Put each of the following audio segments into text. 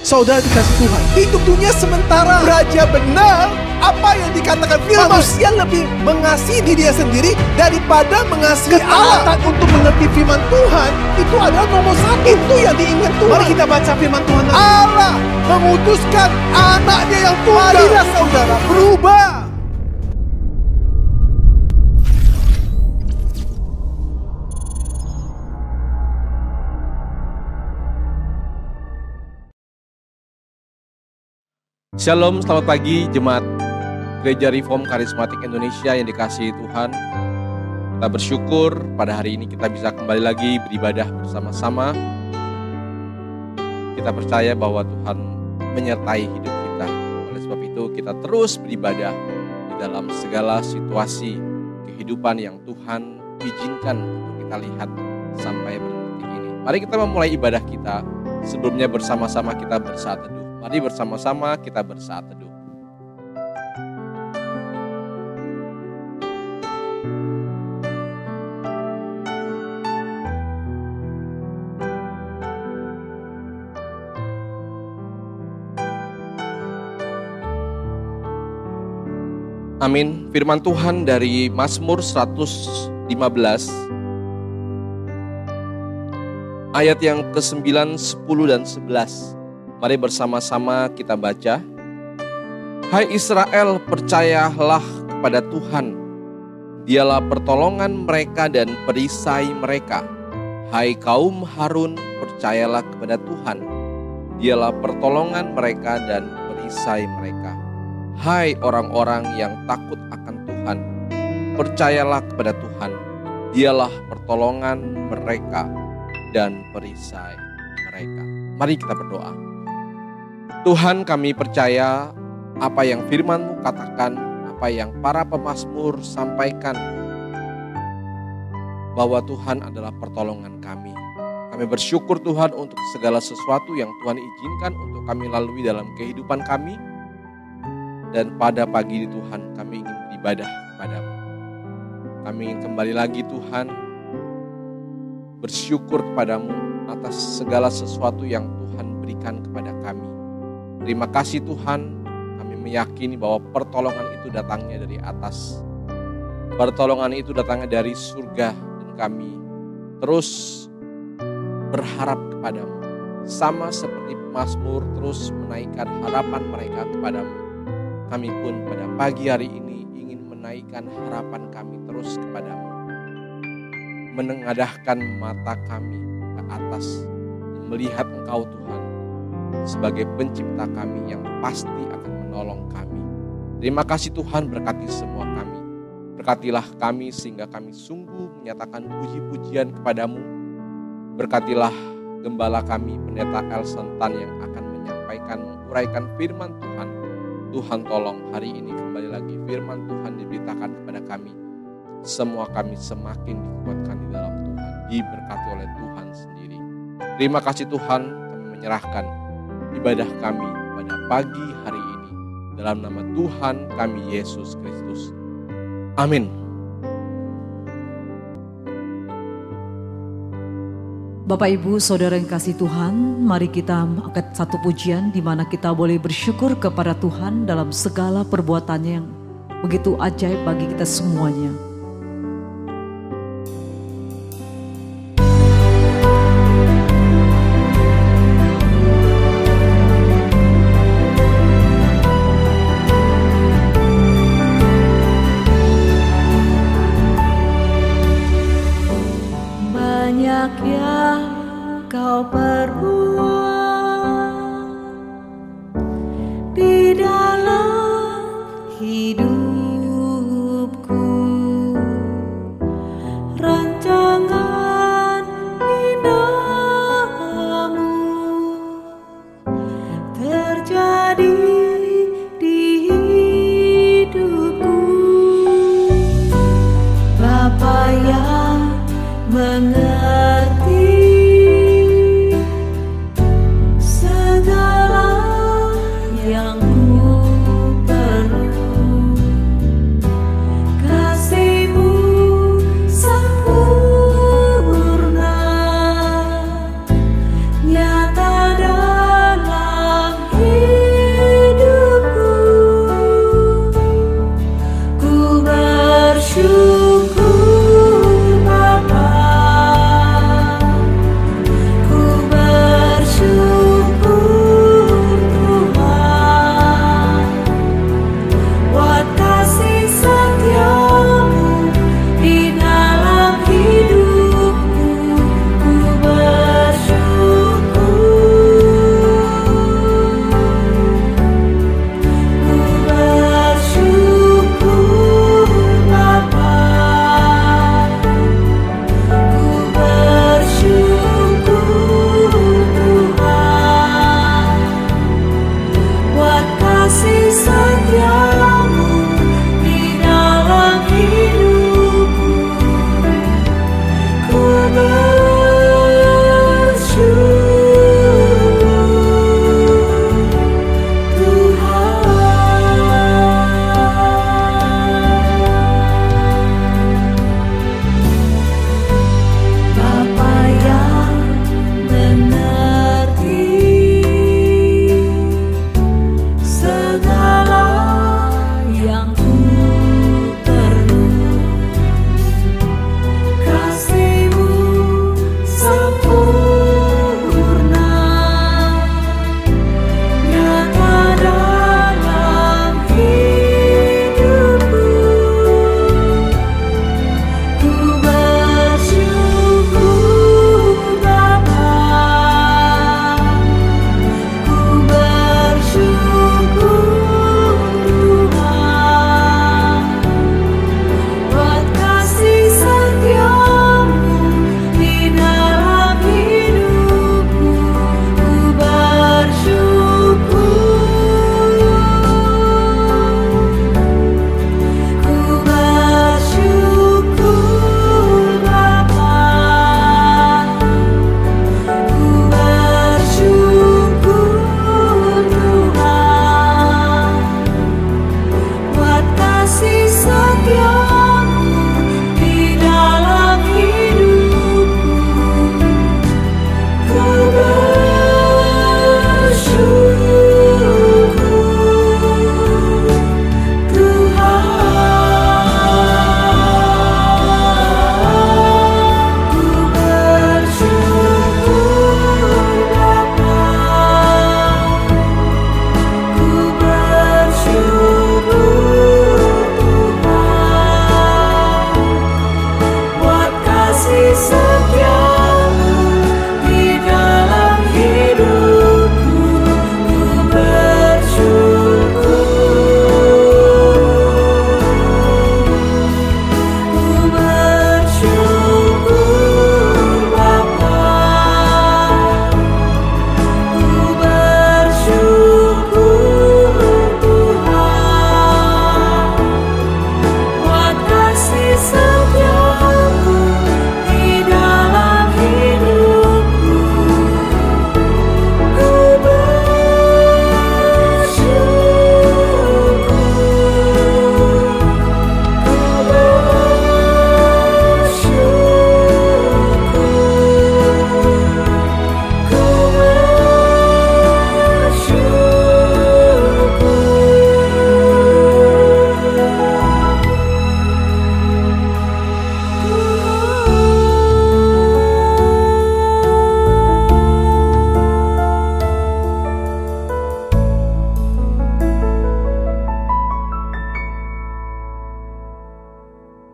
Saudara dikasih Tuhan, hidup dunia sementara. Raja benar, apa yang dikatakan firman, manusia lebih mengasihi diri sendiri daripada mengasihi Allah. Untuk mengerti firman Tuhan, itu adalah nomor satu. Itu yang diingat Tuhan. Mari kita baca firman Tuhan. Allah memutuskan anaknya yang tunggal. Marilah saudara berubah. Shalom, selamat pagi Jemaat Gereja Reform Karismatik Indonesia yang dikasihi Tuhan. Kita bersyukur pada hari ini kita bisa kembali lagi beribadah bersama-sama. Kita percaya bahwa Tuhan menyertai hidup kita. Oleh sebab itu kita terus beribadah di dalam segala situasi kehidupan yang Tuhan izinkan untuk kita lihat sampai detik ini. Mari kita memulai ibadah kita. Sebelumnya bersama-sama kita bersaat teduh. Mari bersama-sama kita bersaat teduh. Amin. Firman Tuhan dari Mazmur 115 ayat yang ke-9, 10 dan 11. Mari bersama-sama kita baca. Hai Israel, percayalah kepada Tuhan. Dialah pertolongan mereka dan perisai mereka. Hai kaum Harun, percayalah kepada Tuhan. Dialah pertolongan mereka dan perisai mereka. Hai orang-orang yang takut akan Tuhan, percayalah kepada Tuhan. Dialah pertolongan mereka dan perisai mereka. Mari kita berdoa. Tuhan, kami percaya apa yang firman-Mu katakan, apa yang para pemazmur sampaikan, bahwa Tuhan adalah pertolongan kami. Kami bersyukur Tuhan untuk segala sesuatu yang Tuhan izinkan untuk kami lalui dalam kehidupan kami. Dan pada pagi ini Tuhan, kami ingin beribadah kepada-Mu. Kami ingin kembali lagi Tuhan, bersyukur kepada-Mu atas segala sesuatu yang Tuhan berikan kepada kami. Terima kasih Tuhan, kami meyakini bahwa pertolongan itu datangnya dari atas. Pertolongan itu datangnya dari surga dan kami terus berharap kepada-Mu. Sama seperti Mazmur terus menaikkan harapan mereka kepada-Mu. Kami pun pada pagi hari ini ingin menaikkan harapan kami terus kepada-Mu. Menengadahkan mata kami ke atas, melihat Engkau Tuhan sebagai pencipta kami yang pasti akan menolong kami. Terima kasih Tuhan, berkati semua kami. Berkatilah kami sehingga kami sungguh menyatakan puji-pujian kepada-Mu. Berkatilah gembala kami, Pendeta Elson Tan yang akan menyampaikan, menguraikan firman Tuhan. Tuhan tolong hari ini kembali lagi firman Tuhan diberitakan kepada kami. Semua kami semakin dikuatkan di dalam Tuhan, diberkati oleh Tuhan sendiri. Terima kasih Tuhan, kami menyerahkan ibadah kami pada pagi hari ini dalam nama Tuhan kami Yesus Kristus. Amin. Bapak Ibu Saudara yang kasih Tuhan, mari kita angkat satu pujian di mana kita boleh bersyukur kepada Tuhan dalam segala perbuatannya yang begitu ajaib bagi kita semuanya. Di dalam hidupku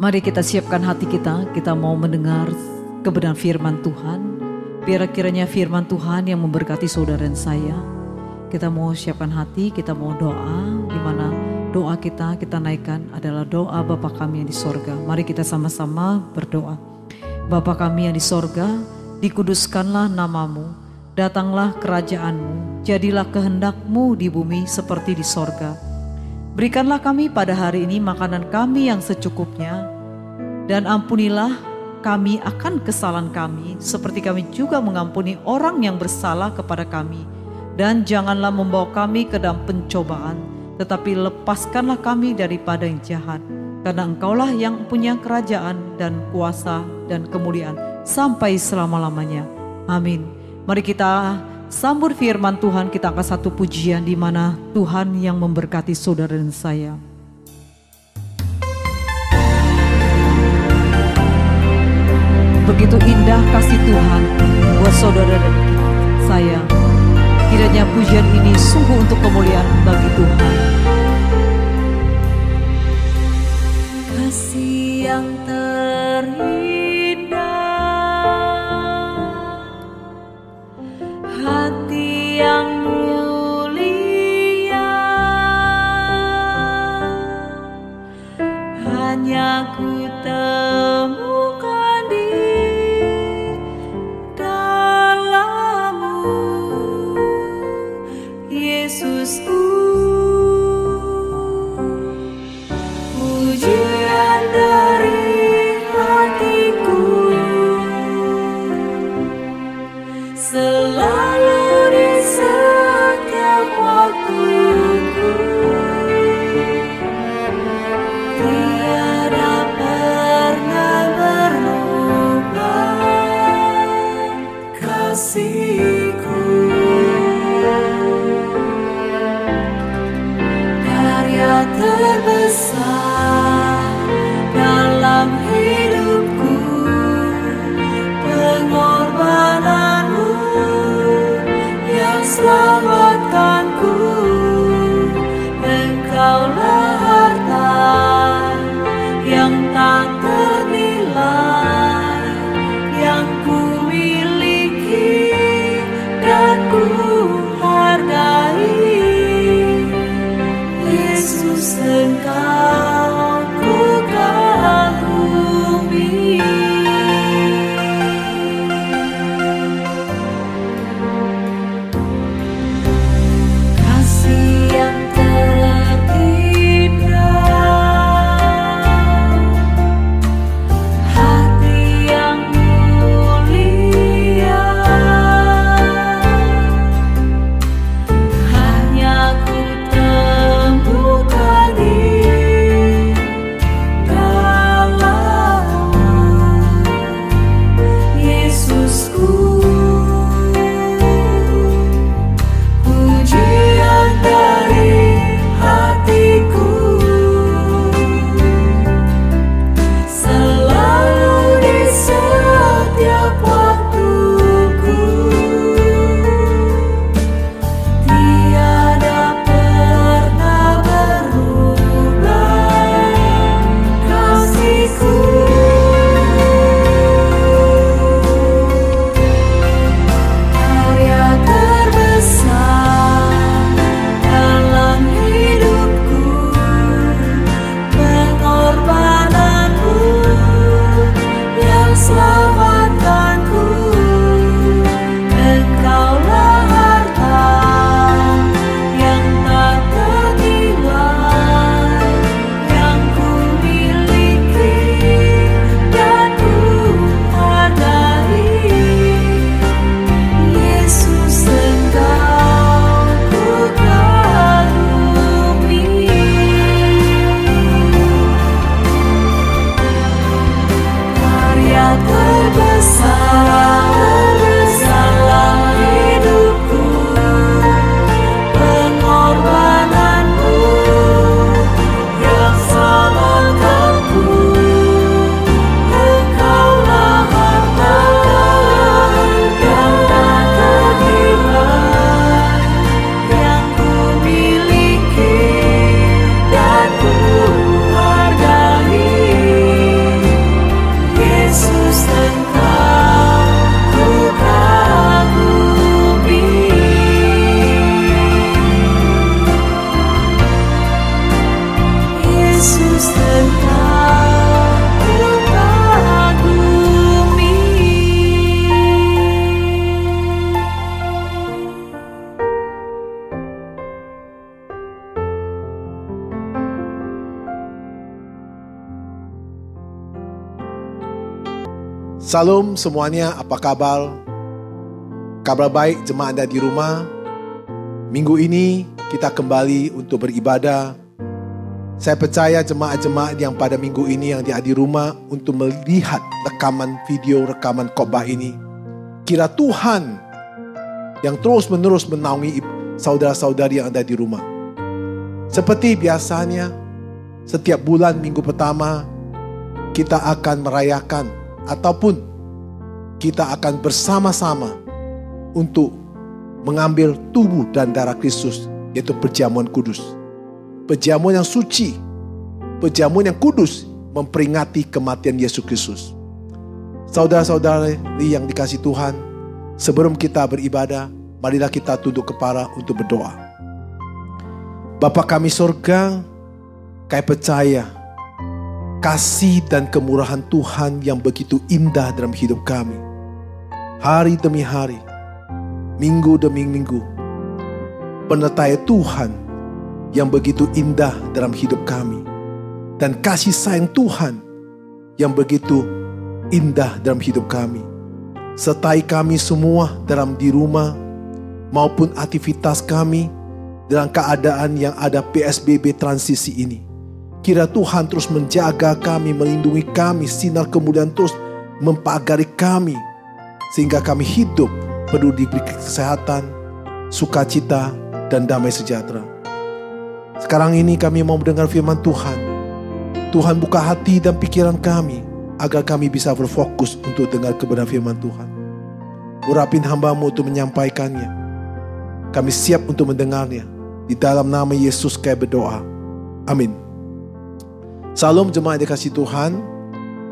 Mari kita siapkan hati kita mau mendengar kebenaran firman Tuhan. Biar kiranya firman Tuhan yang memberkati saudara dan saya. Kita mau siapkan hati, kita mau doa, di mana doa kita naikkan adalah doa Bapa kami yang di sorga. Mari kita sama-sama berdoa. Bapa kami yang di sorga, dikuduskanlah namamu, datanglah kerajaanmu, jadilah kehendakmu di bumi seperti di sorga. Berikanlah kami pada hari ini makanan kami yang secukupnya, dan ampunilah kami akan kesalahan kami, seperti kami juga mengampuni orang yang bersalah kepada kami. Dan janganlah membawa kami ke dalam pencobaan, tetapi lepaskanlah kami daripada yang jahat. Karena Engkaulah yang punya kerajaan dan kuasa dan kemuliaan sampai selama-lamanya. Amin. Mari kita sambut firman Tuhan, kita angkat satu pujian di mana Tuhan yang memberkati saudara dan saya. Begitu indah kasih Tuhan buat saudara dan saya. Kiranya pujian ini sungguh untuk kemuliaan bagi Tuhan. Kasih yang terindah, hati yang mulia, hanya ku temukan di dalam-Mu, Yesusku. Pujian dari hatiku selalu di setiap waktuku, tiada pernah berubah kasihku. Karya terbesar dalam hidupku, pengorbananmu yang selamatkanku. Engkaulah harta yang tak ternilai, yang ku miliki dan ku hargai. Yesus, Engkau ku kagumi. Salam semuanya, apa kabar? Kabar baik jemaat Anda di rumah. Minggu ini kita kembali untuk beribadah. Saya percaya jemaat-jemaat yang pada minggu ini yang ada di rumah untuk melihat rekaman video, rekaman khotbah ini. Kira Tuhan yang terus-menerus menaungi saudara-saudari yang ada di rumah. Seperti biasanya, setiap bulan minggu pertama kita akan merayakan ataupun kita akan bersama-sama untuk mengambil tubuh dan darah Kristus, yaitu perjamuan kudus. Perjamuan yang suci, perjamuan yang kudus memperingati kematian Yesus Kristus. Saudara-saudari yang dikasihi Tuhan, sebelum kita beribadah, marilah kita tunduk kepala untuk berdoa. Bapa kami surga, kami percaya kasih dan kemurahan Tuhan yang begitu indah dalam hidup kami. Hari demi hari, minggu demi minggu, penyertaan Tuhan yang begitu indah dalam hidup kami. Dan kasih sayang Tuhan yang begitu indah dalam hidup kami. Sertai kami semua dalam di rumah maupun aktivitas kami dalam keadaan yang ada PSBB transisi ini. Kira Tuhan terus menjaga kami, melindungi kami, sinar kemuliaan terus mempagari kami, sehingga kami hidup perlu diberi kesehatan, sukacita, dan damai sejahtera. Sekarang ini kami mau mendengar firman Tuhan. Tuhan buka hati dan pikiran kami, agar kami bisa berfokus untuk dengar kebenaran firman Tuhan. Urapi hamba-Mu untuk menyampaikannya. Kami siap untuk mendengarnya. Di dalam nama Yesus kami berdoa. Amin. Salam jemaat dikasihi Tuhan.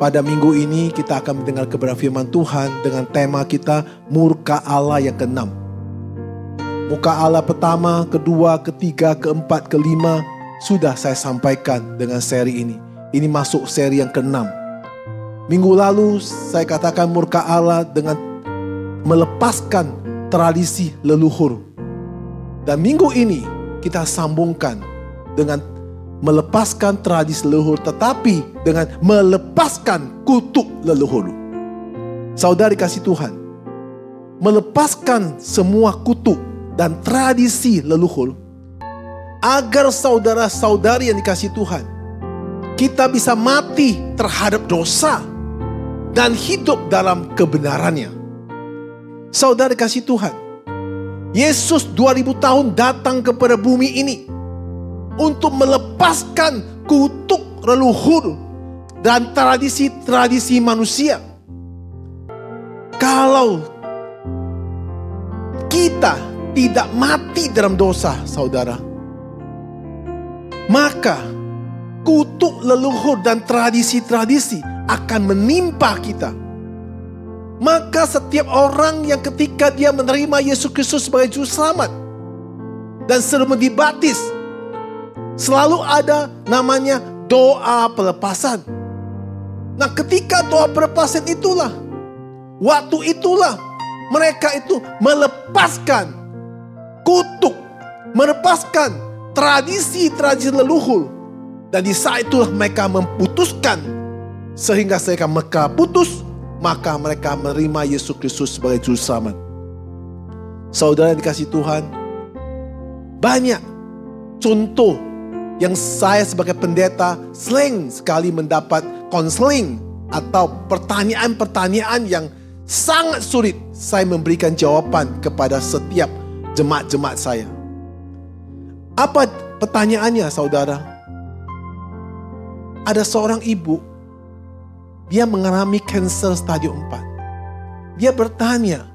Pada minggu ini kita akan mendengar kebenaran firman Tuhan dengan tema kita murka Allah yang ke-6. Muka Allah pertama, kedua, ketiga, keempat, kelima sudah saya sampaikan dengan seri ini. Ini masuk seri yang ke-6. Minggu lalu saya katakan murka Allah dengan melepaskan tradisi leluhur. Dan minggu ini kita sambungkan dengan melepaskan tradisi leluhur, tetapi dengan melepaskan kutuk leluhur. Saudari kasih Tuhan, melepaskan semua kutuk dan tradisi leluhur, agar saudara-saudari yang dikasih Tuhan, kita bisa mati terhadap dosa dan hidup dalam kebenarannya. Saudara kasih Tuhan, Yesus 2000 tahun datang kepada bumi ini untuk melepaskan kutuk leluhur dan tradisi-tradisi manusia. Kalau kita tidak mati dalam dosa, saudara, maka kutuk leluhur dan tradisi-tradisi akan menimpa kita. Maka setiap orang yang ketika dia menerima Yesus Kristus sebagai juru selamat dan sebelum dibaptis, selalu ada namanya doa pelepasan. Nah, ketika doa pelepasan itulah, waktu itulah mereka itu melepaskan kutuk, melepaskan tradisi-tradisi leluhur. Dan di saat itulah mereka memutuskan, sehingga mereka putus, maka mereka menerima Yesus Kristus sebagai juru selamat. Saudara yang dikasihi Tuhan, banyak contoh yang saya sebagai pendeta sering sekali mendapat konseling atau pertanyaan-pertanyaan yang sangat sulit saya memberikan jawaban kepada setiap jemaat-jemaat saya. Apa pertanyaannya, saudara? Ada seorang ibu, dia mengalami kanker stadium 4. Dia bertanya,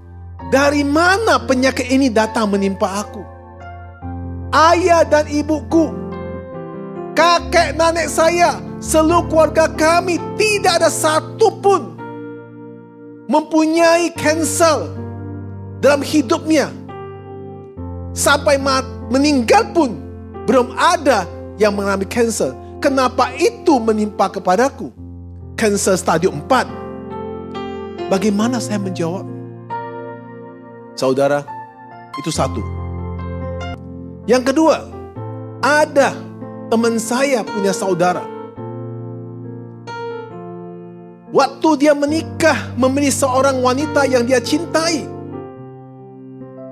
dari mana penyakit ini datang menimpa aku? Ayah dan ibuku, kakek nenek saya, seluruh keluarga kami tidak ada satu pun mempunyai kanker dalam hidupnya. Sampai meninggal pun belum ada yang mengalami kanker. Kenapa itu menimpa kepadaku? Kanker stadium 4. Bagaimana saya menjawab? Saudara, itu satu. Yang kedua, ada teman saya punya saudara. Waktu dia menikah, memilih seorang wanita yang dia cintai.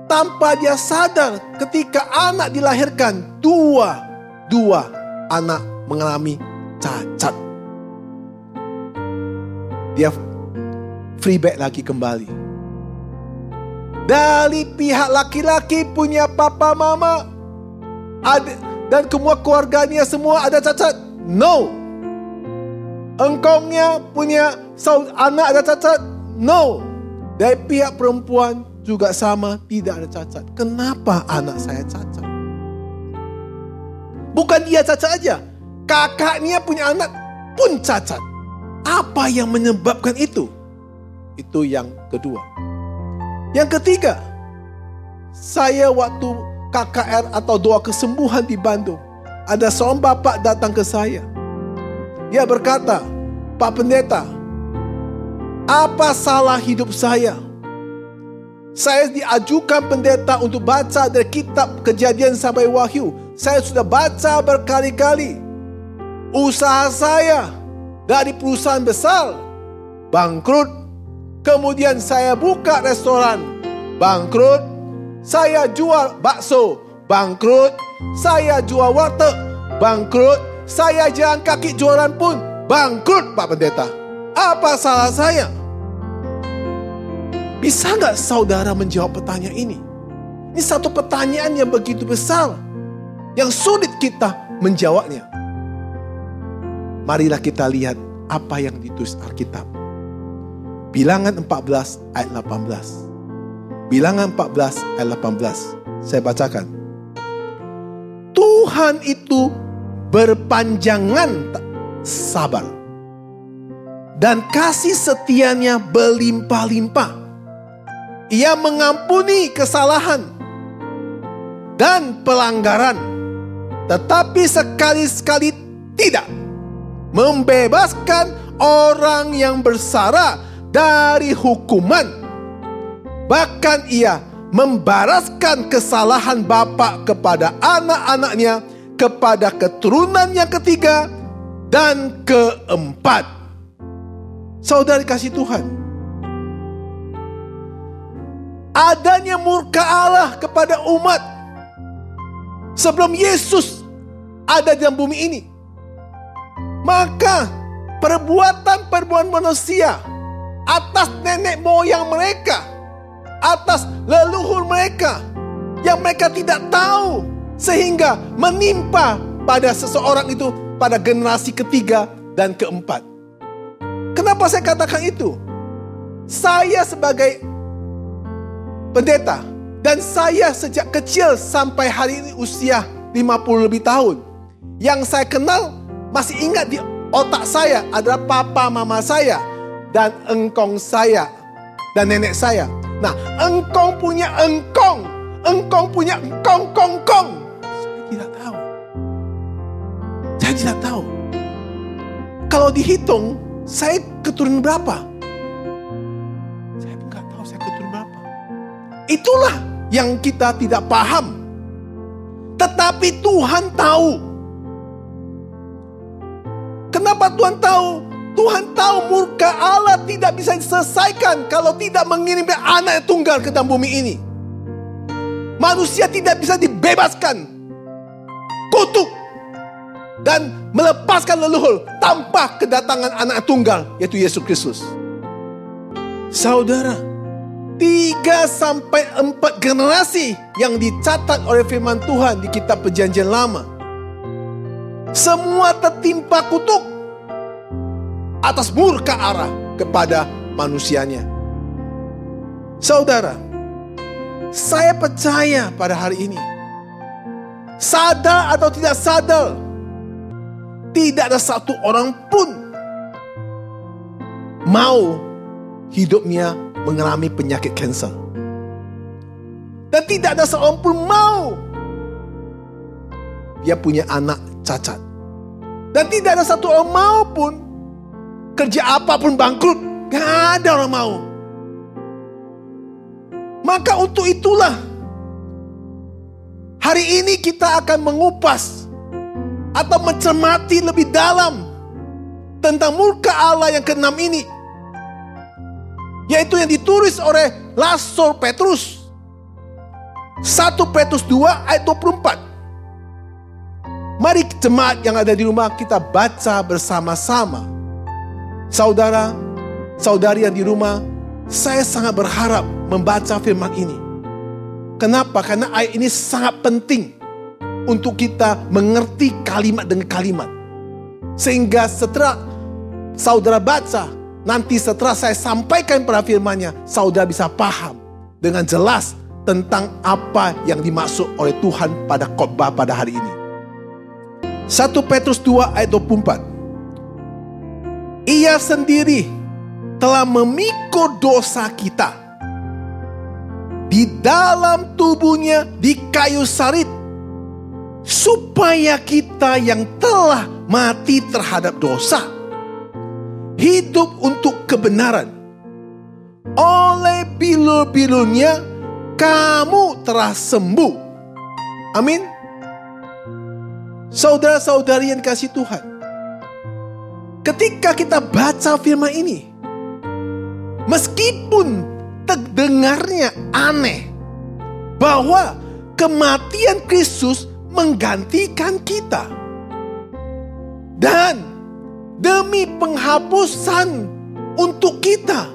Tanpa dia sadar, ketika anak dilahirkan, dua anak mengalami cacat. Dia free back lagi kembali. Dari pihak laki-laki punya papa mama, dan semua keluarganya semua ada cacat. No. Engkongnya punya anak ada cacat. No. Dari pihak perempuan juga sama, tidak ada cacat. Kenapa anak saya cacat? Bukan dia cacat aja, kakaknya punya anak pun cacat. Apa yang menyebabkan itu? Itu yang kedua. Yang ketiga, saya waktu KKR atau doa kesembuhan di Bandung, ada seorang bapak datang ke saya. Dia berkata, Pak Pendeta, apa salah hidup saya? Saya diajukan pendeta untuk baca dari kitab Kejadian sampai Wahyu. Saya sudah baca berkali-kali. Usaha saya dari perusahaan besar bangkrut. Kemudian saya buka restoran, bangkrut. Saya jual bakso, bangkrut. Saya jual warteg, bangkrut. Saya jalan kaki jualan pun bangkrut, Pak Pendeta. Apa salah saya? Bisa nggak saudara menjawab pertanyaan ini? Ini satu pertanyaan yang begitu besar, yang sulit kita menjawabnya. Marilah kita lihat apa yang ditulis Alkitab. Bilangan 14 ayat 18. Bilangan 14 ayat 18. Saya bacakan. Tuhan itu berpanjangan sabar, dan kasih setianya berlimpah-limpah. Ia mengampuni kesalahan dan pelanggaran, tetapi sekali-sekali tidak membebaskan orang yang bersalah dari hukuman. Bahkan ia membalaskan kesalahan bapa kepada anak-anaknya, kepada keturunan yang ketiga dan keempat. Saudara kasih Tuhan, adanya murka Allah kepada umat sebelum Yesus ada dalam bumi ini. Maka perbuatan manusia atas nenek moyang mereka, atas leluhur mereka yang mereka tidak tahu, sehingga menimpa pada seseorang itu pada generasi ketiga dan keempat. Kenapa saya katakan itu? Saya sebagai pendeta, dan saya sejak kecil sampai hari ini usia 50 lebih tahun, yang saya kenal masih ingat di otak saya adalah papa mama saya dan engkong saya dan nenek saya. Nah, engkong punya engkong punya engkong. Saya tidak tahu. Kalau dihitung, saya keturunan berapa? Saya pun nggak tahu saya keturunan berapa. Itulah yang kita tidak paham. Tetapi Tuhan tahu. Kenapa Tuhan tahu? Tuhan tahu murka Allah tidak bisa diselesaikan kalau tidak mengirimkan anak tunggal ke dalam bumi ini. Manusia tidak bisa dibebaskan kutuk dan melepaskan leluhur tanpa kedatangan anak tunggal, yaitu Yesus Kristus. Saudara, 3-4 generasi yang dicatat oleh firman Tuhan di kitab Perjanjian Lama, semua tertimpa kutuk atas murka Allah kepada manusianya. Saudara, saya percaya pada hari ini, sadar atau tidak sadar, tidak ada satu orang pun mau hidupnya mengalami penyakit kanser. Dan tidak ada seorang pun mau dia punya anak cacat. Dan tidak ada satu orang mau pun kerja apapun bangkrut. Gak ada orang mau. Maka untuk itulah hari ini kita akan mengupas atau mencermati lebih dalam tentang murka Allah yang ke-6 ini, yaitu yang ditulis oleh Rasul Petrus. 1 Petrus 2 ayat 24. Mari jemaat yang ada di rumah kita baca bersama-sama. Saudara, saudari yang di rumah, saya sangat berharap membaca firman ini. Kenapa? Karena ayat ini sangat penting untuk kita mengerti kalimat demi kalimat. Sehingga setelah saudara baca, nanti setelah saya sampaikan pada firman-Nya, saudara bisa paham dengan jelas tentang apa yang dimaksud oleh Tuhan pada khotbah pada hari ini. 1 Petrus 2 ayat 24. Ia sendiri telah memikul dosa kita di dalam tubuhnya di kayu salib, supaya kita yang telah mati terhadap dosa hidup untuk kebenaran. Oleh bilur-bilurnya kamu telah sembuh. Amin. Saudara-saudari yang dikasihi Tuhan, ketika kita baca firman ini, meskipun terdengarnya aneh bahwa kematian Kristus menggantikan kita, dan demi penghapusan untuk kita,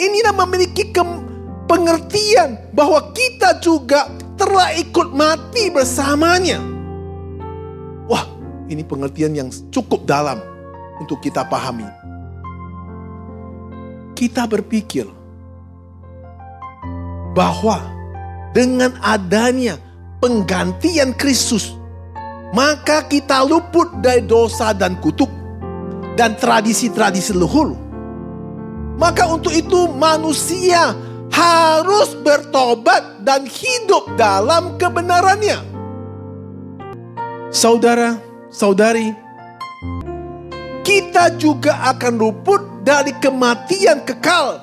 inilah memiliki pengertian bahwa kita juga telah ikut mati bersamanya. Wah, ini pengertian yang cukup dalam untuk kita pahami. Kita berpikir bahwa dengan adanya penggantian Kristus, maka kita luput dari dosa dan kutuk dan tradisi-tradisi leluhur. Maka untuk itu manusia harus bertobat dan hidup dalam kebenarannya. Saudara, saudari, kita juga akan luput dari kematian kekal,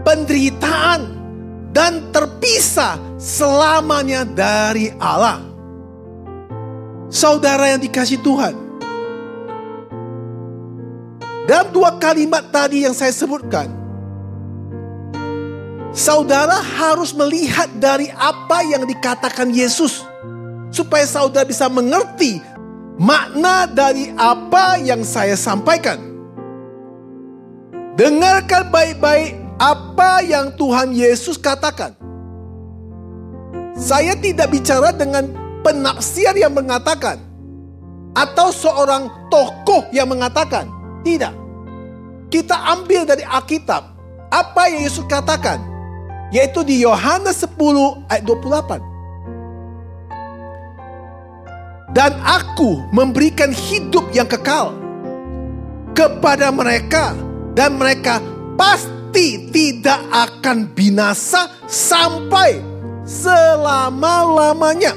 penderitaan, dan terpisah selamanya dari Allah. Saudara yang dikasihi Tuhan, dalam 2 kalimat tadi yang saya sebutkan, saudara harus melihat dari apa yang dikatakan Yesus, supaya saudara bisa mengerti makna dari apa yang saya sampaikan. Dengarkan baik-baik apa yang Tuhan Yesus katakan. Saya tidak bicara dengan penafsir yang mengatakan, atau seorang tokoh yang mengatakan. Tidak. Kita ambil dari Alkitab apa yang Yesus katakan, yaitu di Yohanes 10 ayat 28. Dan aku memberikan hidup yang kekal kepada mereka, dan mereka pasti tidak akan binasa sampai selama-lamanya.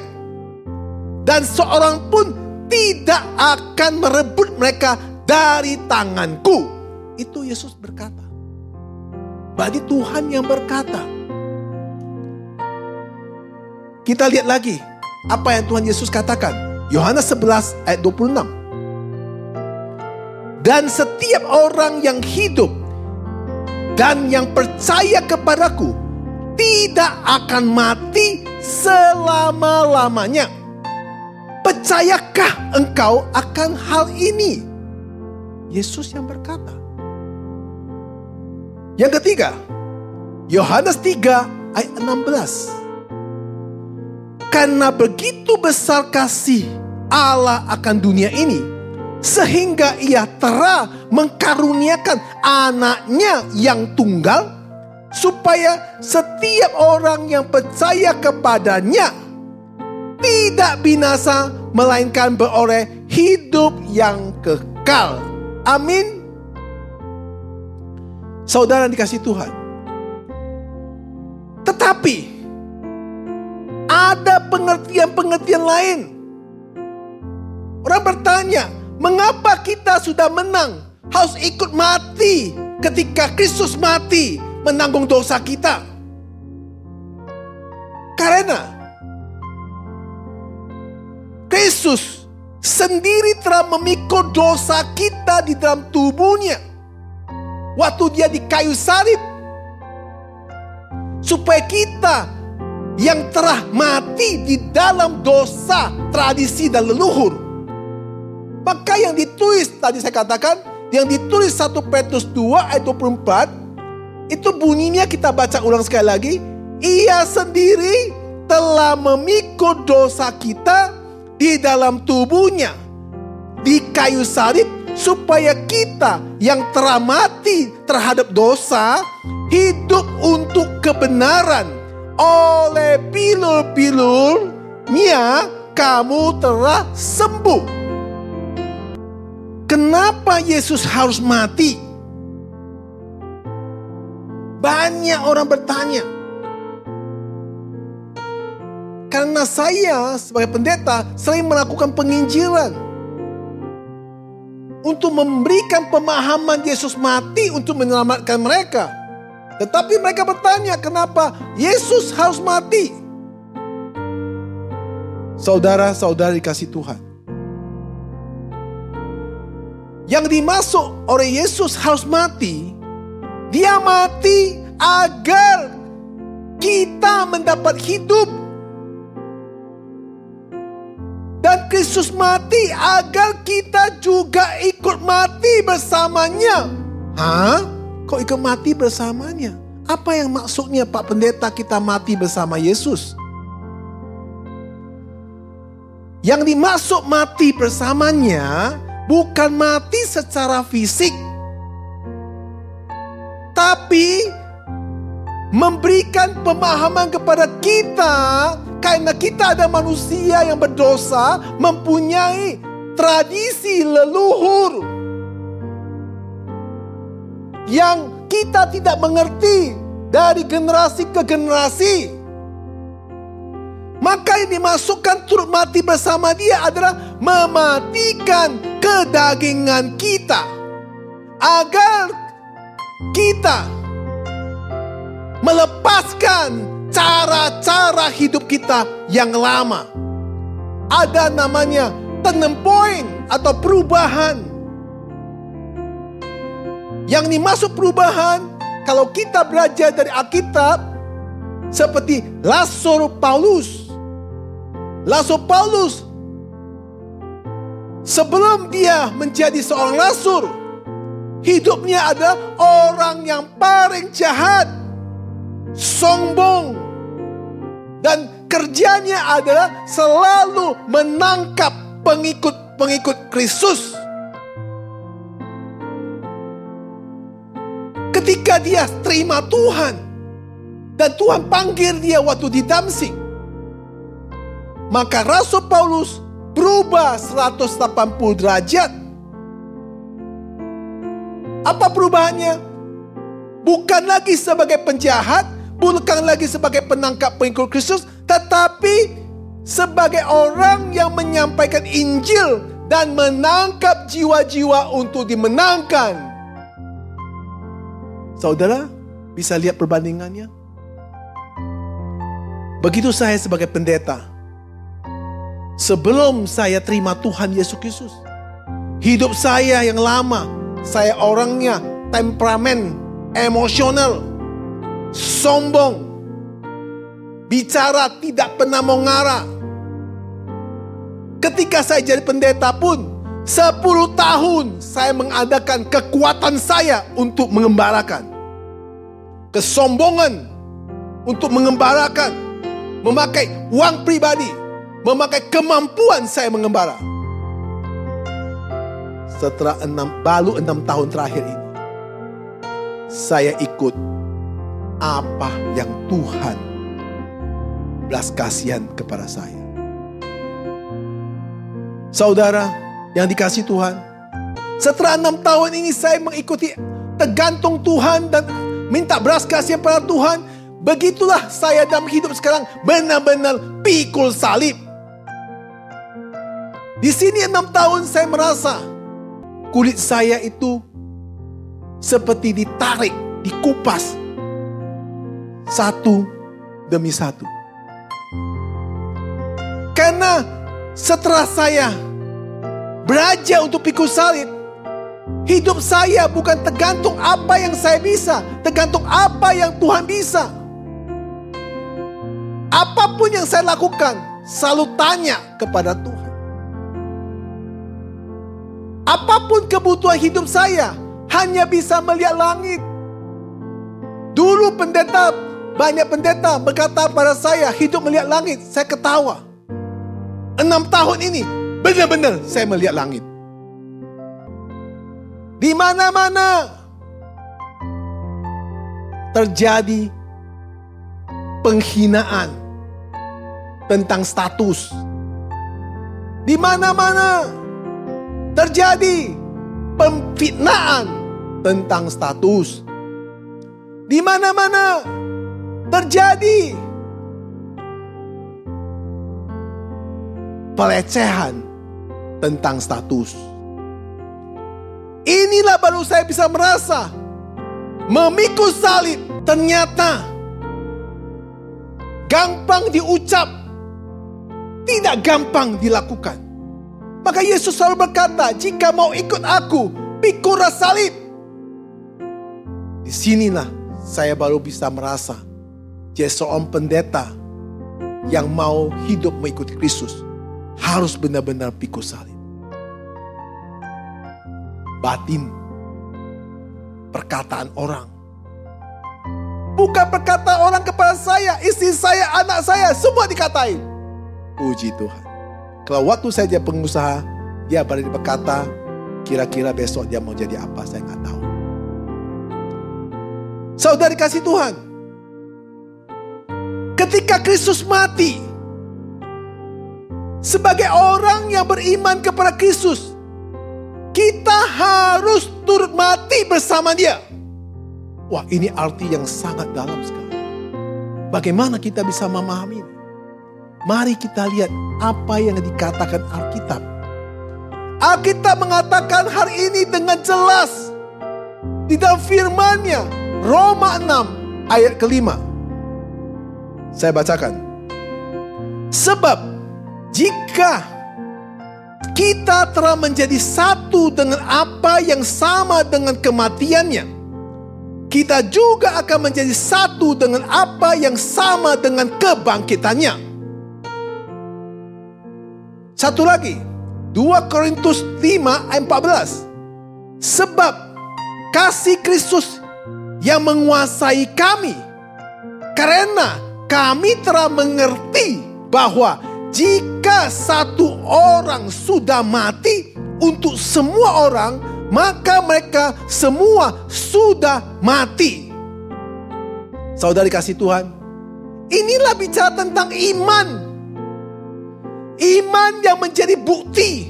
Dan seorang pun tidak akan merebut mereka dari tanganku. Itu Yesus berkata. Berarti Tuhan yang berkata. Kita lihat lagi apa yang Tuhan Yesus katakan. Yohanes 11 ayat 26. Dan setiap orang yang hidup dan yang percaya kepadaku tidak akan mati selama-lamanya. Percayakah engkau akan hal ini? Yesus yang berkata. Yang ketiga, Yohanes 3 ayat 16. Karena begitu besar kasih Allah akan dunia ini, sehingga ia telah mengkaruniakan anaknya yang tunggal, supaya setiap orang yang percaya kepadanya tidak binasa, melainkan beroleh hidup yang kekal. Amin. Saudara dikasihi Tuhan. Tetapi ada pengertian-pengertian lain. Orang bertanya, mengapa kita sudah menang harus ikut mati ketika Kristus mati menanggung dosa kita? Karena Kristus sendiri telah memikul dosa kita di dalam tubuhnya waktu dia di kayu salib, supaya kita yang telah mati di dalam dosa, tradisi dan leluhur. Maka yang ditulis tadi saya katakan, yang ditulis 1 Petrus 2 ayat 24, itu bunyinya kita baca ulang sekali lagi. Ia sendiri telah memikul dosa kita di dalam tubuhnya di kayu salib, supaya kita yang telah mati terhadap dosa hidup untuk kebenaran. Oleh pilur-pilurnya kamu telah sembuh. Kenapa Yesus harus mati? Banyak orang bertanya. Karena saya sebagai pendeta sering melakukan penginjilan untuk memberikan pemahaman Yesus mati untuk menyelamatkan mereka. Tetapi mereka bertanya, kenapa Yesus harus mati? Saudara-saudara dikasih Tuhan, yang dimaksud oleh Yesus harus mati, dia mati agar kita mendapat hidup. Dan Kristus mati agar kita juga ikut mati bersamanya. Hah? Kok ikut mati bersamanya? Apa yang maksudnya Pak Pendeta kita mati bersama Yesus? Yang dimaksud mati bersamanya bukan mati secara fisik, tapi memberikan pemahaman kepada kita, karena kita ada manusia yang berdosa, mempunyai tradisi leluhur yang kita tidak mengerti dari generasi ke generasi. Maka yang dimasukkan turut mati bersama dia adalah mematikan kedagingan kita, agar kita melepaskan cara-cara hidup kita yang lama. Ada namanya turning point atau perubahan. Yang dimaksud perubahan, kalau kita belajar dari Alkitab, seperti Rasul Paulus. Rasul Paulus, sebelum dia menjadi seorang rasul, hidupnya adalah orang yang paling jahat, sombong, dan kerjanya adalah selalu menangkap pengikut-pengikut Kristus. Ketika dia terima Tuhan dan Tuhan panggil dia waktu di Damsyik, maka Rasul Paulus berubah 180 derajat. Apa perubahannya? Bukan lagi sebagai penjahat, bukan lagi sebagai penangkap pengikut Kristus, tetapi sebagai orang yang menyampaikan Injil dan menangkap jiwa-jiwa untuk dimenangkan. Saudara, bisa lihat perbandingannya? Begitu saya sebagai pendeta, sebelum saya terima Tuhan Yesus Kristus, hidup saya yang lama, saya orangnya temperamen, emosional, sombong, bicara tidak pernah mau ngarah. Ketika saya jadi pendeta pun, 10 tahun saya mengadakan kekuatan saya untuk mengembarakan. Kesombongan untuk mengembarakan. Memakai uang pribadi. Memakai kemampuan saya mengembara. Setelah 6 tahun terakhir ini, saya ikut apa yang Tuhan belas kasihan kepada saya. Saudara yang dikasih Tuhan, setelah 6 tahun ini saya mengikuti tergantung Tuhan dan minta belas kasihan pada Tuhan. Begitulah saya dalam hidup sekarang, benar-benar pikul salib. Di sini 6 tahun saya merasa kulit saya itu seperti ditarik, dikupas satu demi satu. Karena setelah saya beraja untuk pikul salib, hidup saya bukan tergantung apa yang saya bisa, tergantung apa yang Tuhan bisa. Apapun yang saya lakukan, selalu tanya kepada Tuhan. Apapun kebutuhan hidup saya, hanya bisa melihat langit. Dulu banyak pendeta berkata pada saya, hidup melihat langit. Saya ketawa. 6 tahun ini, benar-benar saya melihat langit. Di mana-mana terjadi penghinaan tentang status. Di mana-mana terjadi pemfitnaan tentang status. Di mana-mana terjadi pelecehan tentang status. Inilah baru saya bisa merasa memikul salib ternyata gampang diucap, tidak gampang dilakukan. Maka Yesus selalu berkata, jika mau ikut aku, pikullah salib. Disinilah saya baru bisa merasa jadi seorang pendeta yang mau hidup mengikuti Kristus harus benar-benar pikul salib. Batin, perkataan orang, bukan perkataan orang kepada saya, istri saya, anak saya, semua dikatain. Puji Tuhan. Kalau waktu saya jadi pengusaha, dia berani berkata, kira-kira besok dia mau jadi apa, saya nggak tahu. Saudari kasih Tuhan, ketika Kristus mati, sebagai orang yang beriman kepada Kristus, kita harus turut mati bersama dia. Wah, ini arti yang sangat dalam sekali. Bagaimana kita bisa memahami ini? Mari kita lihat apa yang dikatakan Alkitab. Alkitab mengatakan hari ini dengan jelas di dalam firman-Nya, Roma 6 ayat ke-5. Saya bacakan. Sebab jika kita telah menjadi satu dengan apa yang sama dengan kematiannya, kita juga akan menjadi satu dengan apa yang sama dengan kebangkitannya. Satu lagi, 2 Korintus 5 ayat 14. Sebab kasih Kristus yang menguasai kami, karena kami telah mengerti bahwa jika satu orang sudah mati untuk semua orang, maka mereka semua sudah mati. Saudari kasih Tuhan, inilah bicara tentang iman. Iman yang menjadi bukti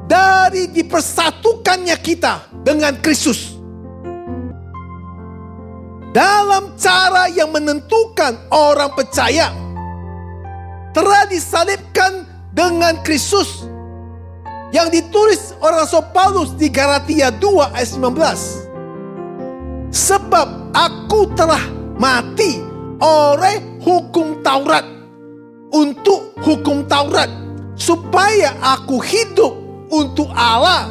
dari dipersatukannya kita dengan Kristus. Dalam cara yang menentukan orang percaya telah disalibkan dengan Kristus, yang ditulis oleh Rasul Paulus di Galatia 2 ayat 19. Sebab aku telah mati oleh hukum Taurat untuk hukum Taurat, supaya aku hidup untuk Allah.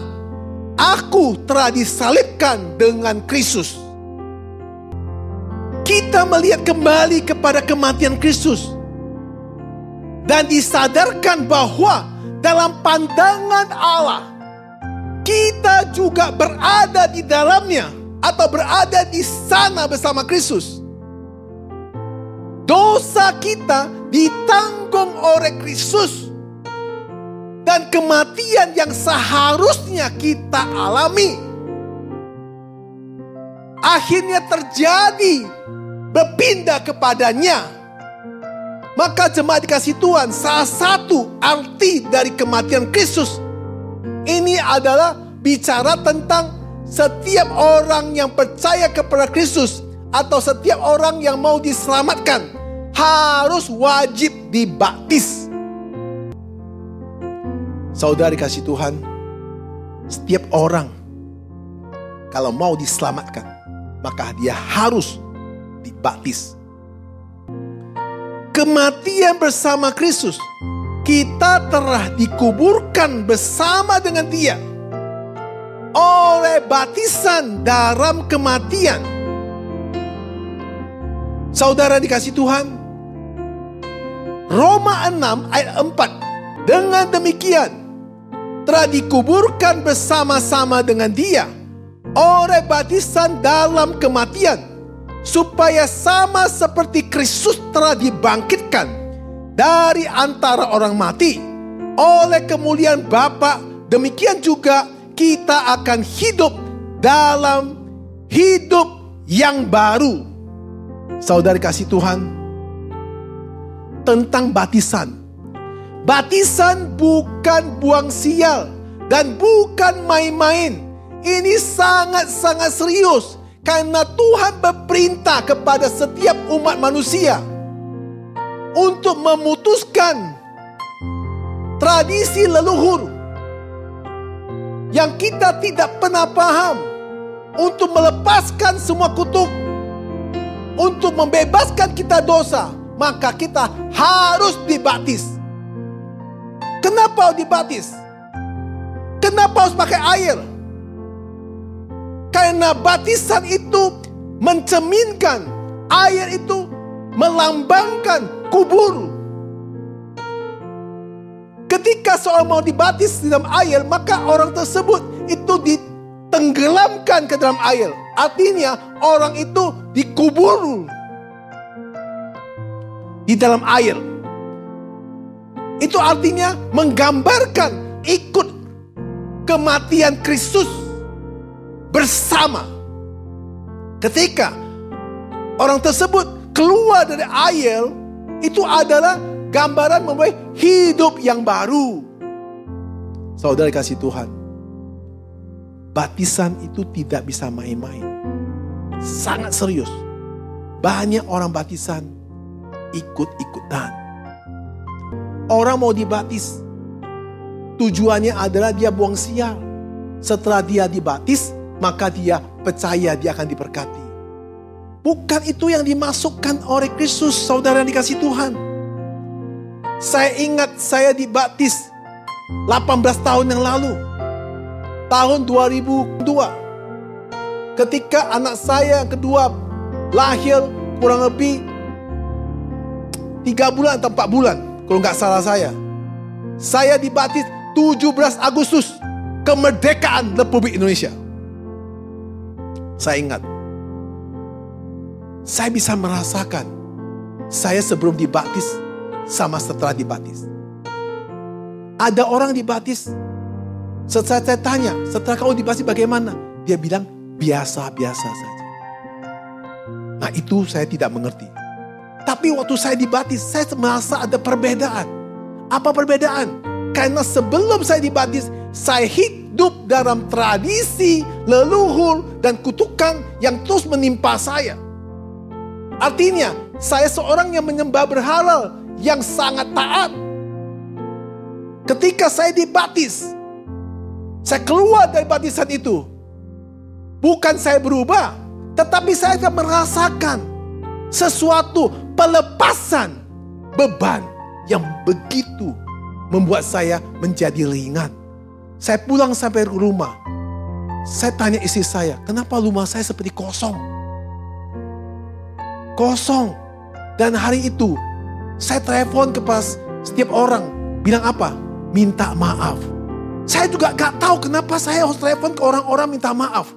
Aku telah disalibkan dengan Kristus. Kita melihat kembali kepada kematian Kristus dan disadarkan bahwa dalam pandangan Allah, kita juga berada di dalamnya atau berada di sana bersama Kristus. Dosa kita ditanggung oleh Kristus, dan kematian yang seharusnya kita alami akhirnya terjadi berpindah kepadanya. Maka jemaat dikasih Tuhan, salah satu arti dari kematian Kristus ini adalah bicara tentang setiap orang yang percaya kepada Kristus atau setiap orang yang mau diselamatkan harus wajib dibaptis. Saudara dikasih Tuhan, setiap orang kalau mau diselamatkan, maka dia harus dibaptis. Kematian bersama Kristus, kita telah dikuburkan bersama dengan Dia oleh baptisan dalam kematian. Saudara dikasih Tuhan, Roma 6 ayat 4. Dengan demikian, telah dikuburkan bersama-sama dengan Dia oleh baptisan dalam kematian, supaya sama seperti Kristus telah dibangkitkan dari antara orang mati oleh kemuliaan Bapa, demikian juga kita akan hidup dalam hidup yang baru. Saudara kasih Tuhan, tentang baptisan. Baptisan bukan buang sial dan bukan main-main. Ini sangat-sangat serius karena Tuhan berperintah kepada setiap umat manusia untuk memutuskan tradisi leluhur yang kita tidak pernah paham, untuk melepaskan semua kutuk, untuk membebaskan kita dosa, maka kita harus dibaptis. Kenapa harus dibaptis? Kenapa harus pakai air? Karena baptisan itu mencerminkan, air itu melambangkan kubur. Ketika seorang mau dibaptis di dalam air, maka orang tersebut itu ditenggelamkan ke dalam air. Artinya orang itu dikubur di dalam air. Itu artinya menggambarkan ikut kematian Kristus bersama. Ketika orang tersebut keluar dari air, itu adalah gambaran memulai hidup yang baru. Saudara kasih Tuhan, baptisan itu tidak bisa main-main. Sangat serius. Banyak orang baptisan ikut-ikutan. Orang mau dibaptis, tujuannya adalah dia buang sial. Setelah dia dibaptis, maka dia percaya dia akan diberkati. Bukan itu yang dimasukkan oleh Kristus, saudara yang dikasih Tuhan. Saya ingat saya dibaptis 18 tahun yang lalu. Tahun 2002. Ketika anak saya yang kedua lahir, kurang lebih 3 bulan atau 4 bulan, kalau nggak salah saya. Saya dibaptis 17 Agustus, kemerdekaan Republik Indonesia. Saya ingat. Saya bisa merasakan saya sebelum dibaptis sama setelah dibaptis. Ada orang dibaptis, setelah saya tanya, setelah kau dibaptis bagaimana? Dia bilang, biasa-biasa saja. Nah itu saya tidak mengerti. Tapi waktu saya dibaptis, saya merasa ada perbedaan. Apa perbedaan? Karena sebelum saya dibaptis, saya hidup dalam tradisi, leluhur, dan kutukan yang terus menimpa saya. Artinya, saya seorang yang menyembah berhala, yang sangat taat. Ketika saya dibaptis, saya keluar dari baptisan itu. Bukan saya berubah, tetapi saya akan merasakan sesuatu pelepasan beban yang begitu membuat saya menjadi ringan. Saya pulang sampai ke rumah. Saya tanya istri saya, kenapa rumah saya seperti kosong? Kosong. Dan hari itu saya telepon kepada setiap orang. Bilang apa? Minta maaf. Saya juga gak tahu kenapa saya harus telepon ke orang-orang minta maaf.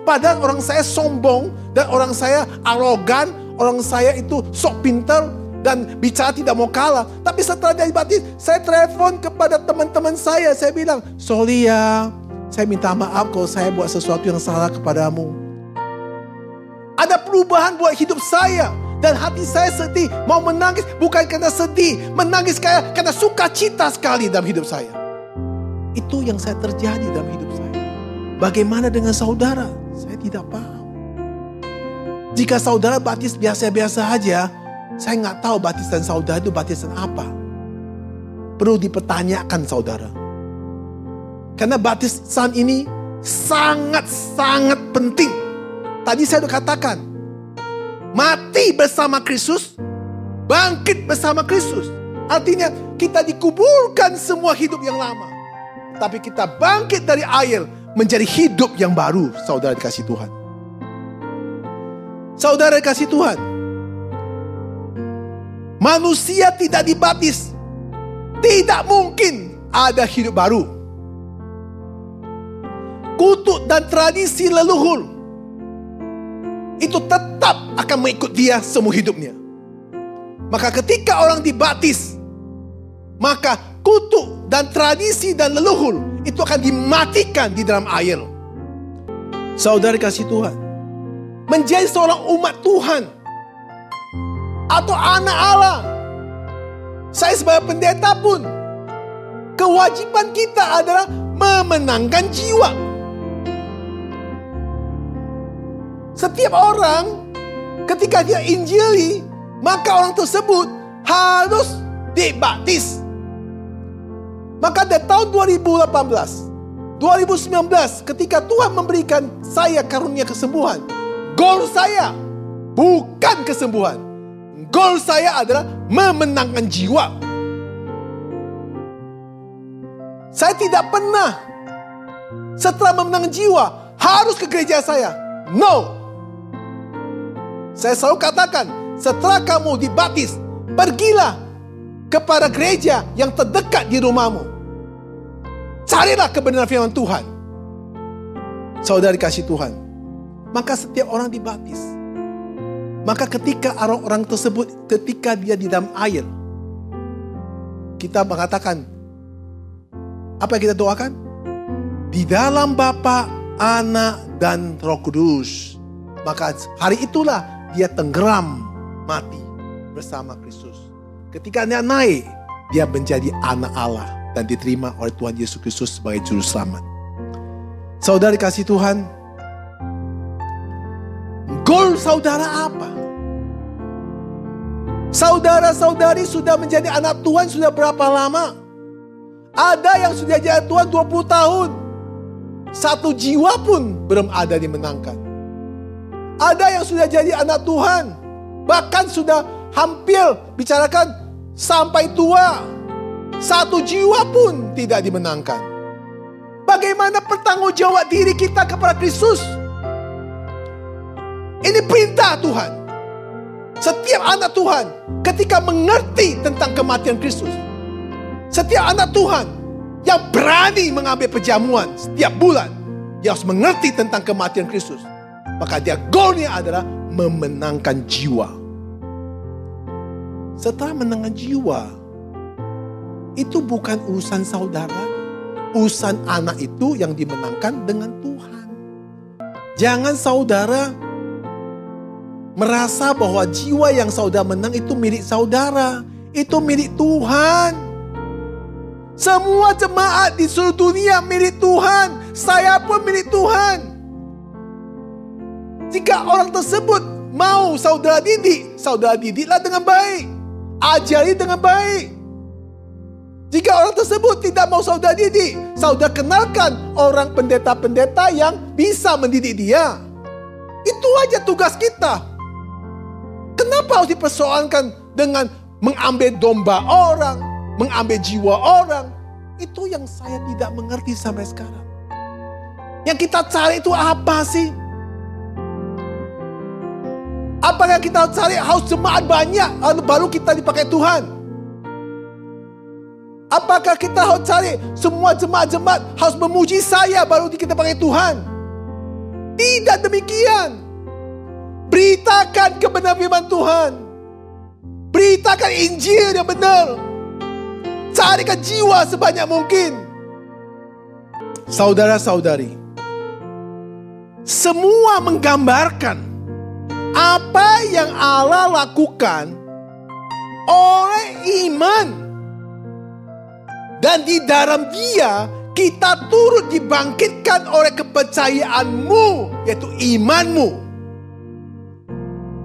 Padahal orang saya sombong dan orang saya arogan. Orang saya itu sok pintar dan bicara tidak mau kalah. Tapi setelah jadi baptis, saya telepon kepada teman-teman saya. Saya bilang, sorry ya, saya minta maaf kalau saya buat sesuatu yang salah kepadamu. Ada perubahan buat hidup saya. Dan hati saya sedih, mau menangis bukan karena sedih, menangis karena sukacita sekali dalam hidup saya. Itu yang saya terjadi dalam hidup saya. Bagaimana dengan saudara? Saya tidak paham. Jika saudara baptis biasa-biasa aja, saya nggak tahu baptisan saudara itu baptisan apa. Perlu dipertanyakan saudara. Karena baptisan ini sangat-sangat penting. Tadi saya sudah katakan, mati bersama Kristus, bangkit bersama Kristus. Artinya kita dikuburkan semua hidup yang lama. Tapi kita bangkit dari air menjadi hidup yang baru, saudara dikasih Tuhan. Saudara dikasih Tuhan, manusia tidak dibaptis, tidak mungkin ada hidup baru. Kutuk dan tradisi leluhur itu tetap akan mengikut dia semua hidupnya. Maka ketika orang dibaptis, maka kutuk dan tradisi dan leluhur itu akan dimatikan di dalam air. Saudara kasih Tuhan, menjadi seorang umat Tuhan atau anak Allah, saya sebagai pendeta pun, kewajiban kita adalah memenangkan jiwa. Setiap orang ketika dia injili, maka orang tersebut harus dibaptis. Maka dari tahun 2018, 2019 ketika Tuhan memberikan saya karunia kesembuhan, goal saya bukan kesembuhan. Goal saya adalah memenangkan jiwa. Saya tidak pernah setelah memenangkan jiwa harus ke gereja saya. No. Saya selalu katakan, setelah kamu dibaptis, pergilah kepada gereja yang terdekat di rumahmu. Carilah kebenaran firman Tuhan. Saudara dikasih Tuhan, maka setiap orang dibaptis. Maka ketika orang tersebut, ketika dia di dalam air, kita mengatakan, apa yang kita doakan? Di dalam Bapa, Anak, dan Roh Kudus. Maka hari itulah dia tenggelam mati bersama Kristus. Ketika dia naik, dia menjadi anak Allah dan diterima oleh Tuhan Yesus Kristus sebagai juru selamat. Saudara dikasih Tuhan, goal saudara apa? Saudara-saudari sudah menjadi anak Tuhan sudah berapa lama? Ada yang sudah jadi Tuhan 20 tahun. Satu jiwa pun belum ada dimenangkan. Ada yang sudah jadi anak Tuhan, bahkan sudah hampir bicarakan sampai tua. Satu jiwa pun tidak dimenangkan. Bagaimana pertanggungjawab diri kita kepada Kristus? Ini perintah Tuhan. Setiap anak Tuhan ketika mengerti tentang kematian Kristus, setiap anak Tuhan yang berani mengambil perjamuan setiap bulan, dia harus mengerti tentang kematian Kristus. Maka dia goalnya adalah memenangkan jiwa. Setelah menangkan jiwa, itu bukan urusan saudara. Urusan anak itu yang dimenangkan dengan Tuhan. Jangan saudara merasa bahwa jiwa yang saudara menang itu milik saudara. Itu milik Tuhan. Semua jemaat di seluruh dunia milik Tuhan. Saya pun milik Tuhan. Jika orang tersebut mau saudara didiklah dengan baik. Ajari dengan baik. Jika orang tersebut tidak mau saudara didik, saudara kenalkan orang pendeta-pendeta yang bisa mendidik dia. Itu aja tugas kita. Kenapa harus dipersoalkan dengan mengambil domba orang, mengambil jiwa orang? Itu yang saya tidak mengerti sampai sekarang. Yang kita cari itu apa sih? Apakah kita cari harus jemaat banyak baru kita dipakai Tuhan? Apakah kita harus cari semua jemaat-jemaat harus memuji saya baru kita pakai Tuhan? Tidak demikian. Beritakan kebenaran firman Tuhan. Beritakan Injil yang benar. Carikan jiwa sebanyak mungkin. Saudara-saudari, semua menggambarkan apa yang Allah lakukan oleh iman. Dan di dalam Dia kita turut dibangkitkan oleh kepercayaanmu, yaitu imanmu.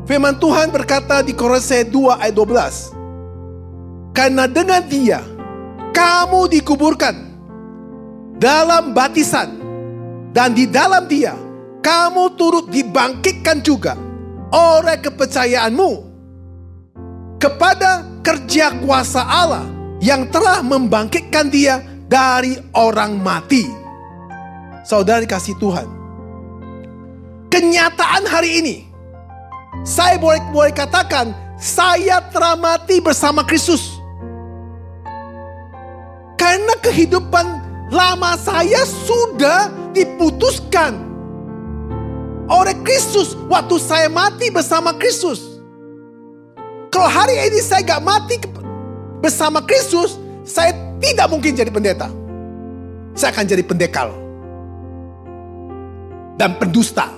Firman Tuhan berkata di Kolose 2 ayat 12. Karena dengan Dia kamu dikuburkan dalam baptisan, dan di dalam Dia kamu turut dibangkitkan juga oleh kepercayaanmu kepada kerja kuasa Allah yang telah membangkitkan dia dari orang mati. Saudara dikasih Tuhan, kenyataan hari ini, saya boleh katakan, saya telah mati bersama Kristus. Karena kehidupan lama saya sudah diputuskan oleh Kristus waktu saya mati bersama Kristus. Kalau hari ini saya gak mati bersama Kristus, saya tidak mungkin jadi pendeta. Saya akan jadi pendekal dan pendusta.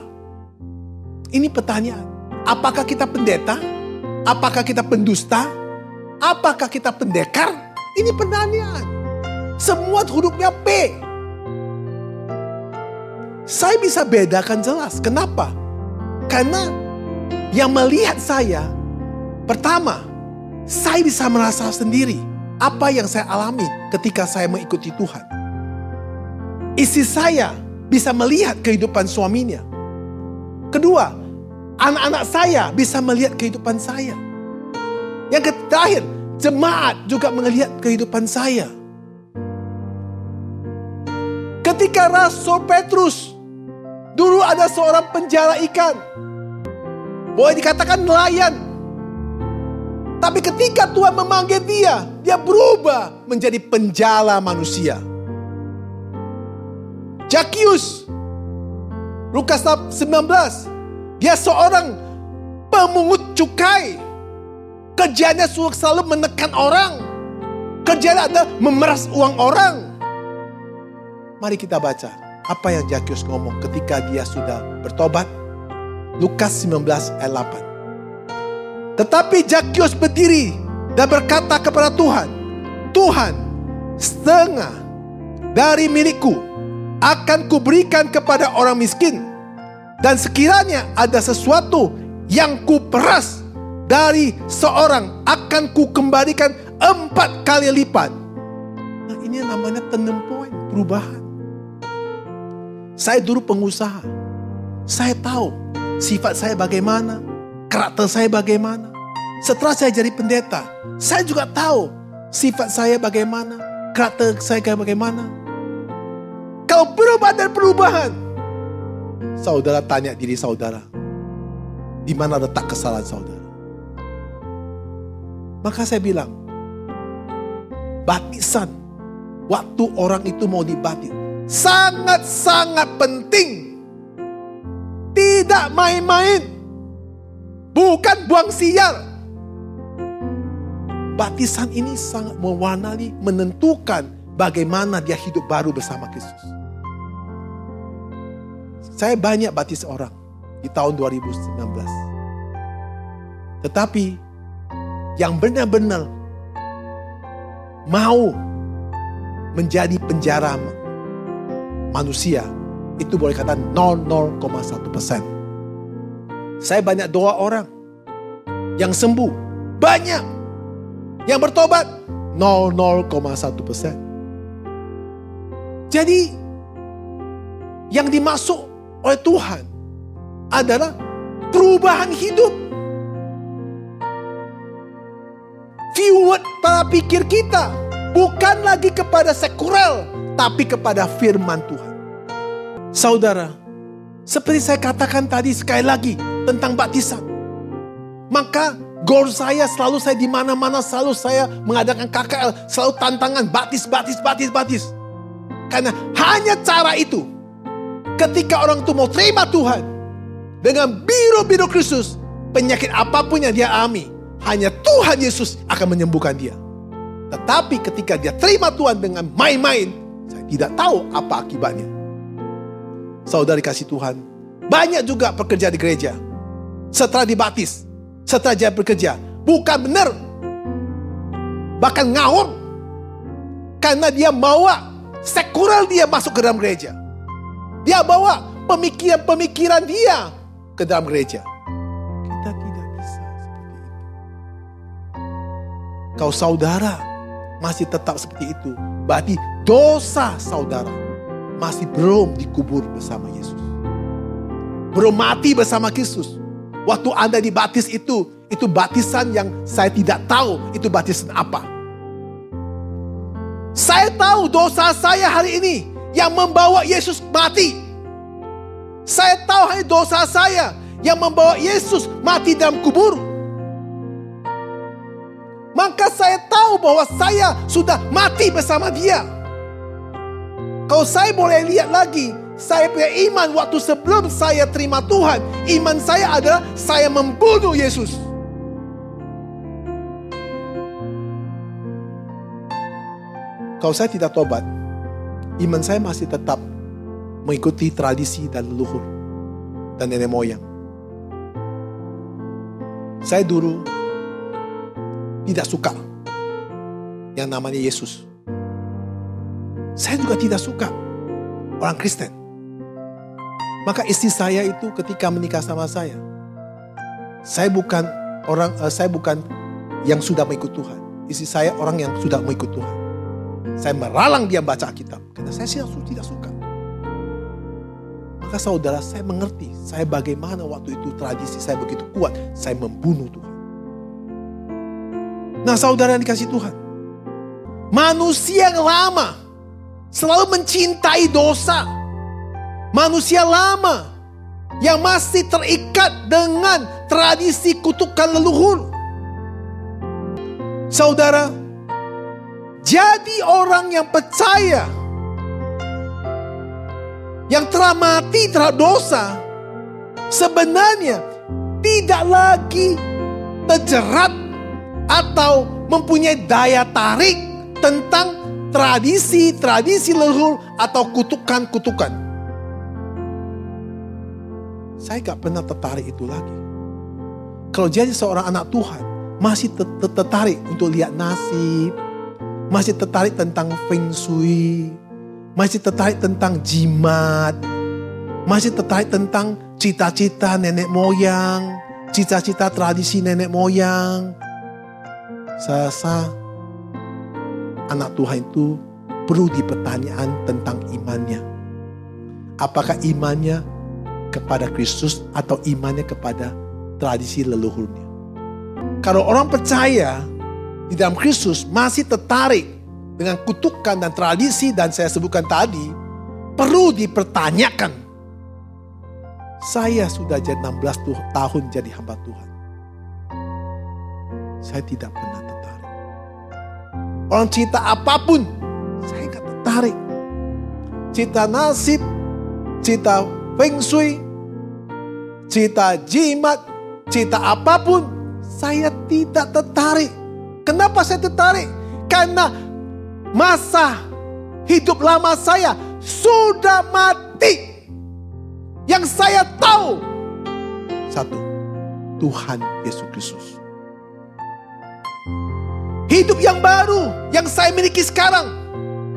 Ini pertanyaan. Apakah kita pendeta? Apakah kita pendusta? Apakah kita pendekar? Ini pertanyaan. Semua hurufnya P. Saya bisa bedakan jelas. Kenapa? Karena yang melihat saya, pertama, saya bisa merasa sendiri apa yang saya alami ketika saya mengikuti Tuhan. Istri saya bisa melihat kehidupan suaminya. Kedua, anak-anak saya bisa melihat kehidupan saya. Yang terakhir, jemaat juga melihat kehidupan saya. Ketika Rasul Petrus dulu ada seorang penjala ikan, boleh dikatakan nelayan. Tapi ketika Tuhan memanggil dia, dia berubah menjadi penjala manusia. Zakius, Lukas 19, dia seorang pemungut cukai. Kerjanya selalu menekan orang. Kerjanya adalah memeras uang orang. Mari kita baca apa yang Zakius ngomong ketika dia sudah bertobat. Lukas 19 ayat 8. Tetapi Zakius berdiri dan berkata kepada Tuhan, Tuhan, setengah dari milikku akan kuberikan kepada orang miskin. Dan sekiranya ada sesuatu yang kuperas dari seorang, akan kukembalikan 4 kali lipat. Nah, ini namanya turning point, perubahan. Saya dulu pengusaha. Saya tahu sifat saya bagaimana, karakter saya bagaimana. Setelah saya jadi pendeta, saya juga tahu sifat saya bagaimana, karakter saya bagaimana. Kalau berubah dan perubahan, saudara tanya diri saudara, di mana letak kesalahan saudara? Maka saya bilang, baptisan, waktu orang itu mau dibaptis, sangat-sangat penting. Tidak main-main. Bukan buang sial. Baptisan ini sangat mewarnai, menentukan bagaimana dia hidup baru bersama Kristus. Saya banyak baptis orang di tahun 2019. Tetapi yang benar-benar mau menjadi penjara manusia, itu boleh kata 0,1%. Saya banyak doa orang yang sembuh, banyak. Yang bertobat 0,1%. Jadi yang dimaksud oleh Tuhan adalah perubahan hidup. View para pikir kita bukan lagi kepada sekuler, tapi kepada firman Tuhan. Saudara, seperti saya katakan tadi sekali lagi tentang baptisan. Maka goal saya selalu, saya di mana-mana selalu saya mengadakan KKL, selalu tantangan baptis. Karena hanya cara itu, ketika orang itu mau terima Tuhan dengan biru-biru Kristus, penyakit apapun yang dia alami, hanya Tuhan Yesus akan menyembuhkan dia. Tetapi ketika dia terima Tuhan dengan main-main, saya tidak tahu apa akibatnya. Saudara dikasih Tuhan, banyak juga pekerja di gereja setelah dibaptis, setelah dia bekerja, bukan benar, bahkan ngawur, karena dia bawa sekuler dia masuk ke dalam gereja. Dia bawa pemikiran-pemikiran dia ke dalam gereja. Kita tidak bisa seperti itu. Kalau saudara masih tetap seperti itu, berarti dosa saudara masih belum dikubur bersama Yesus, belum mati bersama Kristus. Waktu Anda dibaptis itu itu baptisan yang saya tidak tahu itu baptisan apa. Saya tahu dosa saya hari ini yang membawa Yesus mati. Saya tahu hanya dosa saya yang membawa Yesus mati dalam kubur. Maka saya tahu bahwa saya sudah mati bersama dia. Kalau saya boleh lihat lagi, saya punya iman waktu sebelum saya terima Tuhan. Iman saya adalah saya membunuh Yesus. Kalau saya tidak tobat, iman saya masih tetap mengikuti tradisi dan leluhur dan nenek moyang. Saya dulu tidak suka yang namanya Yesus. Saya juga tidak suka orang Kristen. Maka istri saya itu ketika menikah sama saya bukan yang sudah mengikut Tuhan. Istri saya orang yang sudah mengikut Tuhan. Saya meralang dia baca Alkitab karena saya tidak suka. Maka saudara, saya mengerti saya bagaimana waktu itu tradisi saya begitu kuat, saya membunuh Tuhan. Nah, saudara yang dikasih Tuhan, manusia yang lama selalu mencintai dosa. Manusia lama yang masih terikat dengan tradisi kutukan leluhur. Saudara, jadi orang yang percaya, yang telah mati terhadap dosa, sebenarnya tidak lagi terjerat atau mempunyai daya tarik tentang tradisi leluhur atau kutukan-kutukan. Saya gak pernah tertarik itu lagi. Kalau jadi seorang anak Tuhan, masih tertarik untuk lihat nasib, masih tertarik tentang feng shui, masih tertarik tentang jimat, masih tertarik tentang cita-cita nenek moyang, cita-cita tradisi nenek moyang. Saya rasa anak Tuhan itu perlu dipertanyaan tentang imannya. Apakah imannya kepada Kristus atau imannya kepada tradisi leluhurnya? Kalau orang percaya di dalam Kristus masih tertarik dengan kutukan dan tradisi dan saya sebutkan tadi, perlu dipertanyakan. Saya sudah jadi 16 tahun jadi hamba Tuhan. Saya tidak pernah tertarik. Orang cerita apapun, saya tidak tertarik. Cerita nasib, cerita feng shui, cerita jimat, cerita apapun, saya tidak tertarik. Kenapa saya tertarik? Karena masa hidup lama saya sudah mati. Yang saya tahu, satu, Tuhan Yesus Kristus. Hidup yang baru yang saya miliki sekarang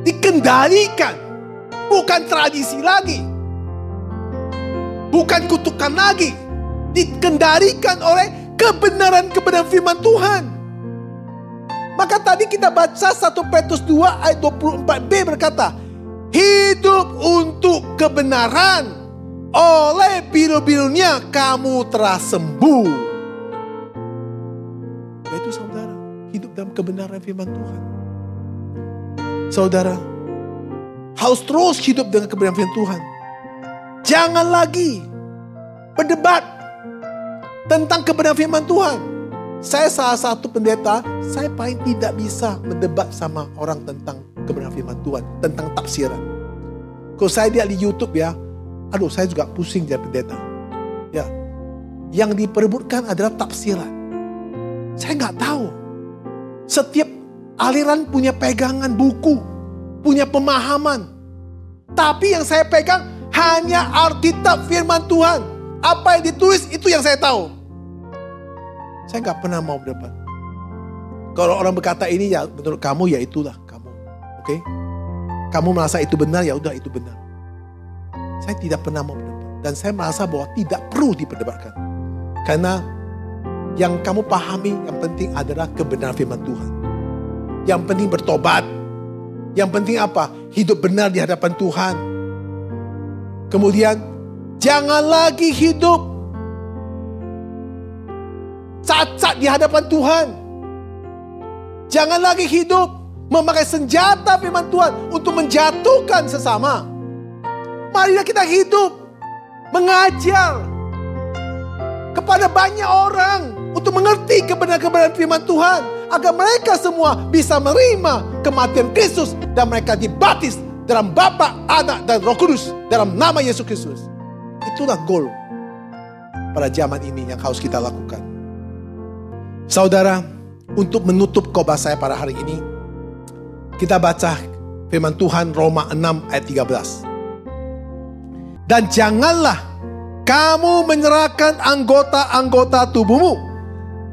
dikendalikan bukan tradisi lagi, bukan kutukan lagi, dikendalikan oleh kebenaran-kebenaran firman Tuhan. Maka tadi kita baca 1 Petrus 2 ayat 24b berkata, hidup untuk kebenaran, oleh biru-birunya kamu telah sembuh. Yaitu saudara, hidup dalam kebenaran firman Tuhan. Saudara, harus terus hidup dengan kebenaran firman Tuhan. Jangan lagi berdebat tentang kebenaran firman Tuhan. Saya salah satu pendeta, saya paling tidak bisa mendebat sama orang tentang kebenaran firman Tuhan, tentang tafsiran. Kalau saya lihat di YouTube ya, aduh saya juga pusing jadi pendeta. Ya, yang diperebutkan adalah tafsiran. Saya nggak tahu. Setiap aliran punya pegangan buku, punya pemahaman. Tapi yang saya pegang hanya Alkitab firman Tuhan. Apa yang ditulis itu yang saya tahu. Saya nggak pernah mau berdebat. Kalau orang berkata ini ya menurut kamu ya itulah kamu, oke? Kamu merasa itu benar ya udah itu benar. Saya tidak pernah mau berdebat dan saya merasa bahwa tidak perlu diperdebatkan. Karena yang kamu pahami yang penting adalah kebenaran firman Tuhan. Yang penting bertobat. Yang penting apa? Hidup benar di hadapan Tuhan. Kemudian jangan lagi hidup saat-saat di hadapan Tuhan. Jangan lagi hidup memakai senjata firman Tuhan untuk menjatuhkan sesama. Marilah kita hidup mengajar kepada banyak orang untuk mengerti kebenaran-kebenaran firman Tuhan, agar mereka semua bisa menerima kematian Kristus dan mereka dibaptis dalam Bapa, Anak, dan Roh Kudus dalam nama Yesus Kristus. Itulah goal pada zaman ini yang harus kita lakukan. Saudara, untuk menutup khotbah saya pada hari ini, kita baca firman Tuhan Roma 6 ayat 13. Dan janganlah kamu menyerahkan anggota-anggota tubuhmu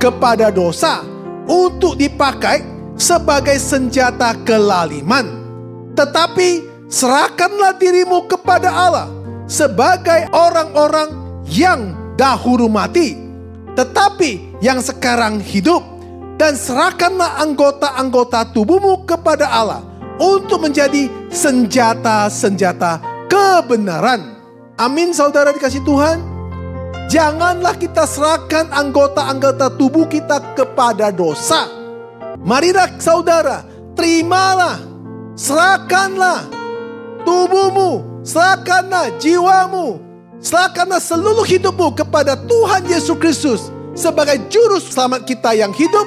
kepada dosa untuk dipakai sebagai senjata kelaliman. Tetapi serahkanlah dirimu kepada Allah sebagai orang-orang yang dahulu mati, tetapi yang sekarang hidup. Dan serahkanlah anggota-anggota tubuhmu kepada Allah untuk menjadi senjata-senjata kebenaran. Amin, saudara dikasih Tuhan. Janganlah kita serahkan anggota-anggota tubuh kita kepada dosa. Marilah saudara, terimalah, serahkanlah tubuhmu, serahkanlah jiwamu, serahkanlah seluruh hidupmu kepada Tuhan Yesus Kristus sebagai juru selamat kita yang hidup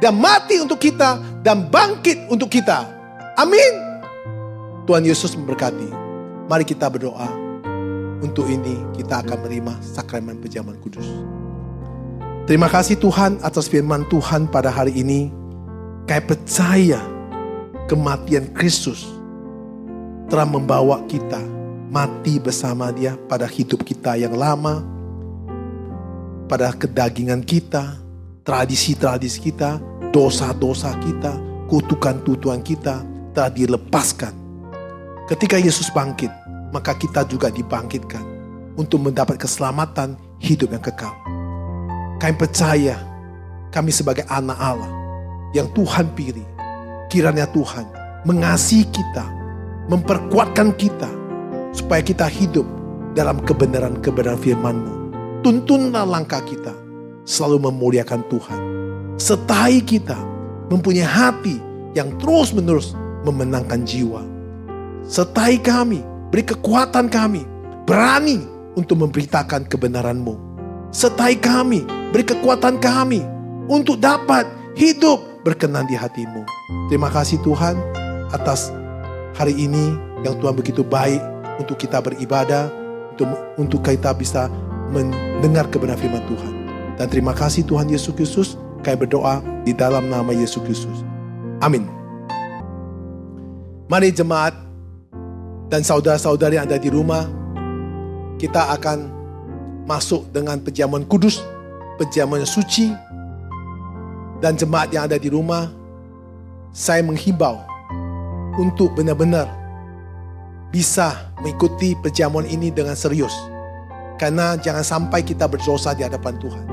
dan mati untuk kita dan bangkit untuk kita. Amin. Tuhan Yesus memberkati. Mari kita berdoa. Untuk ini kita akan menerima sakramen perjamuan kudus. Terima kasih Tuhan atas firman Tuhan pada hari ini. Kami percaya kematian Kristus telah membawa kita mati bersama Dia pada hidup kita yang lama, pada kedagingan kita, tradisi-tradisi kita, dosa-dosa kita, kutukan-kutukan kita telah dilepaskan. Ketika Yesus bangkit, maka kita juga dibangkitkan untuk mendapat keselamatan hidup yang kekal. Kami percaya kami sebagai anak Allah yang Tuhan pilih. Kiranya Tuhan mengasihi kita, memperkuatkan kita, supaya kita hidup dalam kebenaran-kebenaran firman-Mu. Tuntunlah langkah kita selalu memuliakan Tuhan. Sertai kita mempunyai hati yang terus-menerus memenangkan jiwa. Sertai kami, beri kekuatan kami, berani untuk memberitakan kebenaran-Mu. Sertai kami, beri kekuatan kami untuk dapat hidup berkenan di hati-Mu. Terima kasih Tuhan atas hari ini yang Tuhan begitu baik untuk kita beribadah, untuk kita bisa mendengar kebenaran firman Tuhan. Dan terima kasih Tuhan Yesus Kristus, kami berdoa di dalam nama Yesus Kristus. Amin. Mari jemaat dan saudara-saudari yang ada di rumah, kita akan masuk dengan perjamuan kudus, perjamuan suci. Dan jemaat yang ada di rumah, saya menghimbau untuk benar-benar bisa mengikuti perjamuan ini dengan serius. Karena jangan sampai kita berdosa di hadapan Tuhan.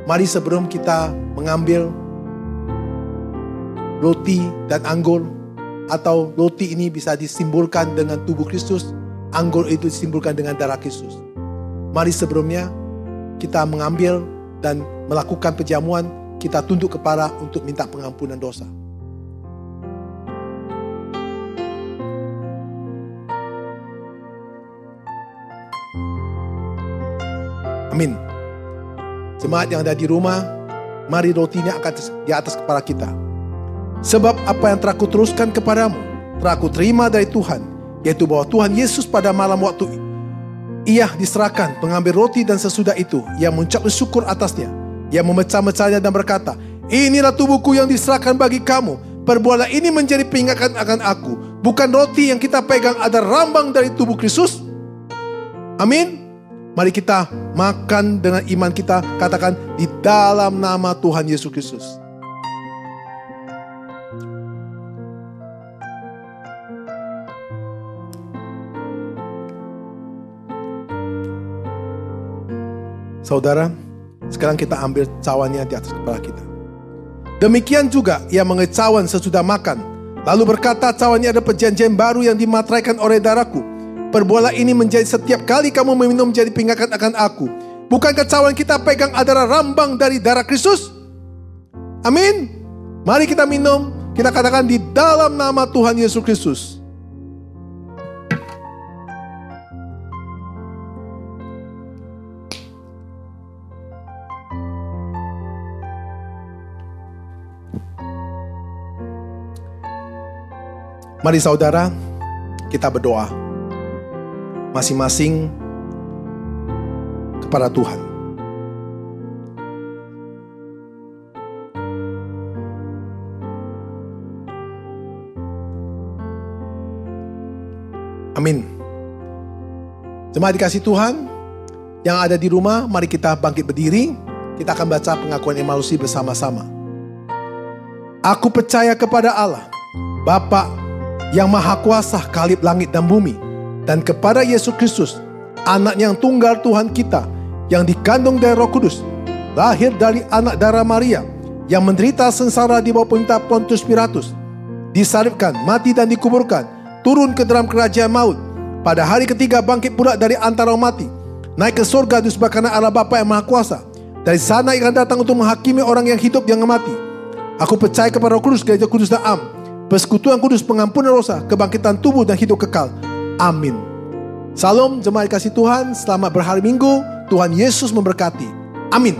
Mari sebelum kita mengambil roti dan anggur, atau roti ini bisa disimbolkan dengan tubuh Kristus, anggur itu disimbolkan dengan darah Kristus. Mari sebelumnya kita mengambil dan melakukan perjamuan, kita tunduk kepala untuk minta pengampunan dosa. Amin. Jemaat yang ada di rumah, mari rotinya akan di atas kepala kita. Sebab apa yang telah kuteruskan kepadamu, telah kuterima dari Tuhan, yaitu bahwa Tuhan Yesus pada malam waktu Ia diserahkan mengambil roti, dan sesudah itu Ia mengucap syukur atasnya. Ia memecah-mecahnya dan berkata, inilah tubuhku yang diserahkan bagi kamu. Perbuatlah ini menjadi peringatan akan aku. Bukan roti yang kita pegang ada rambang dari tubuh Kristus. Amin. Mari kita makan dengan iman kita, katakan di dalam nama Tuhan Yesus Kristus. Saudara, sekarang kita ambil cawannya di atas kepala kita. Demikian juga ia mengambil cawan sesudah makan, lalu berkata, cawan ini ada perjanjian baru yang dimateraikan oleh darahku. Perbuatlah ini menjadi setiap kali kamu meminum menjadi peringatan akan aku. Bukankah cawan kita pegang adalah rambang dari darah Kristus? Amin. Mari kita minum. Kita katakan di dalam nama Tuhan Yesus Kristus. Mari saudara, kita berdoa masing-masing kepada Tuhan. Amin. Jemaat dikasih Tuhan yang ada di rumah, mari kita bangkit berdiri. Kita akan baca pengakuan Emausi bersama-sama. Aku percaya kepada Allah, Bapa yang Maha Kuasa kalib langit dan bumi, dan kepada Yesus Kristus, anak yang tunggal Tuhan kita, yang dikandung dari Roh Kudus, lahir dari anak darah Maria, yang menderita sengsara di bawah perintah Pontius Pilatus, disalibkan, mati dan dikuburkan, turun ke dalam kerajaan maut, pada hari ketiga bangkit pula dari antara orang mati, naik ke surga di sebelah kanan Allah Bapa yang Maha Kuasa. Dari sana ia akan datang untuk menghakimi orang yang hidup yang mati. Aku percaya kepada Roh Kudus, gereja kudus dan am, persekutuan kudus, pengampunan dosa, kebangkitan tubuh dan hidup kekal. Amin. Salam jemaat kasih Tuhan, selamat berhari Minggu. Tuhan Yesus memberkati. Amin.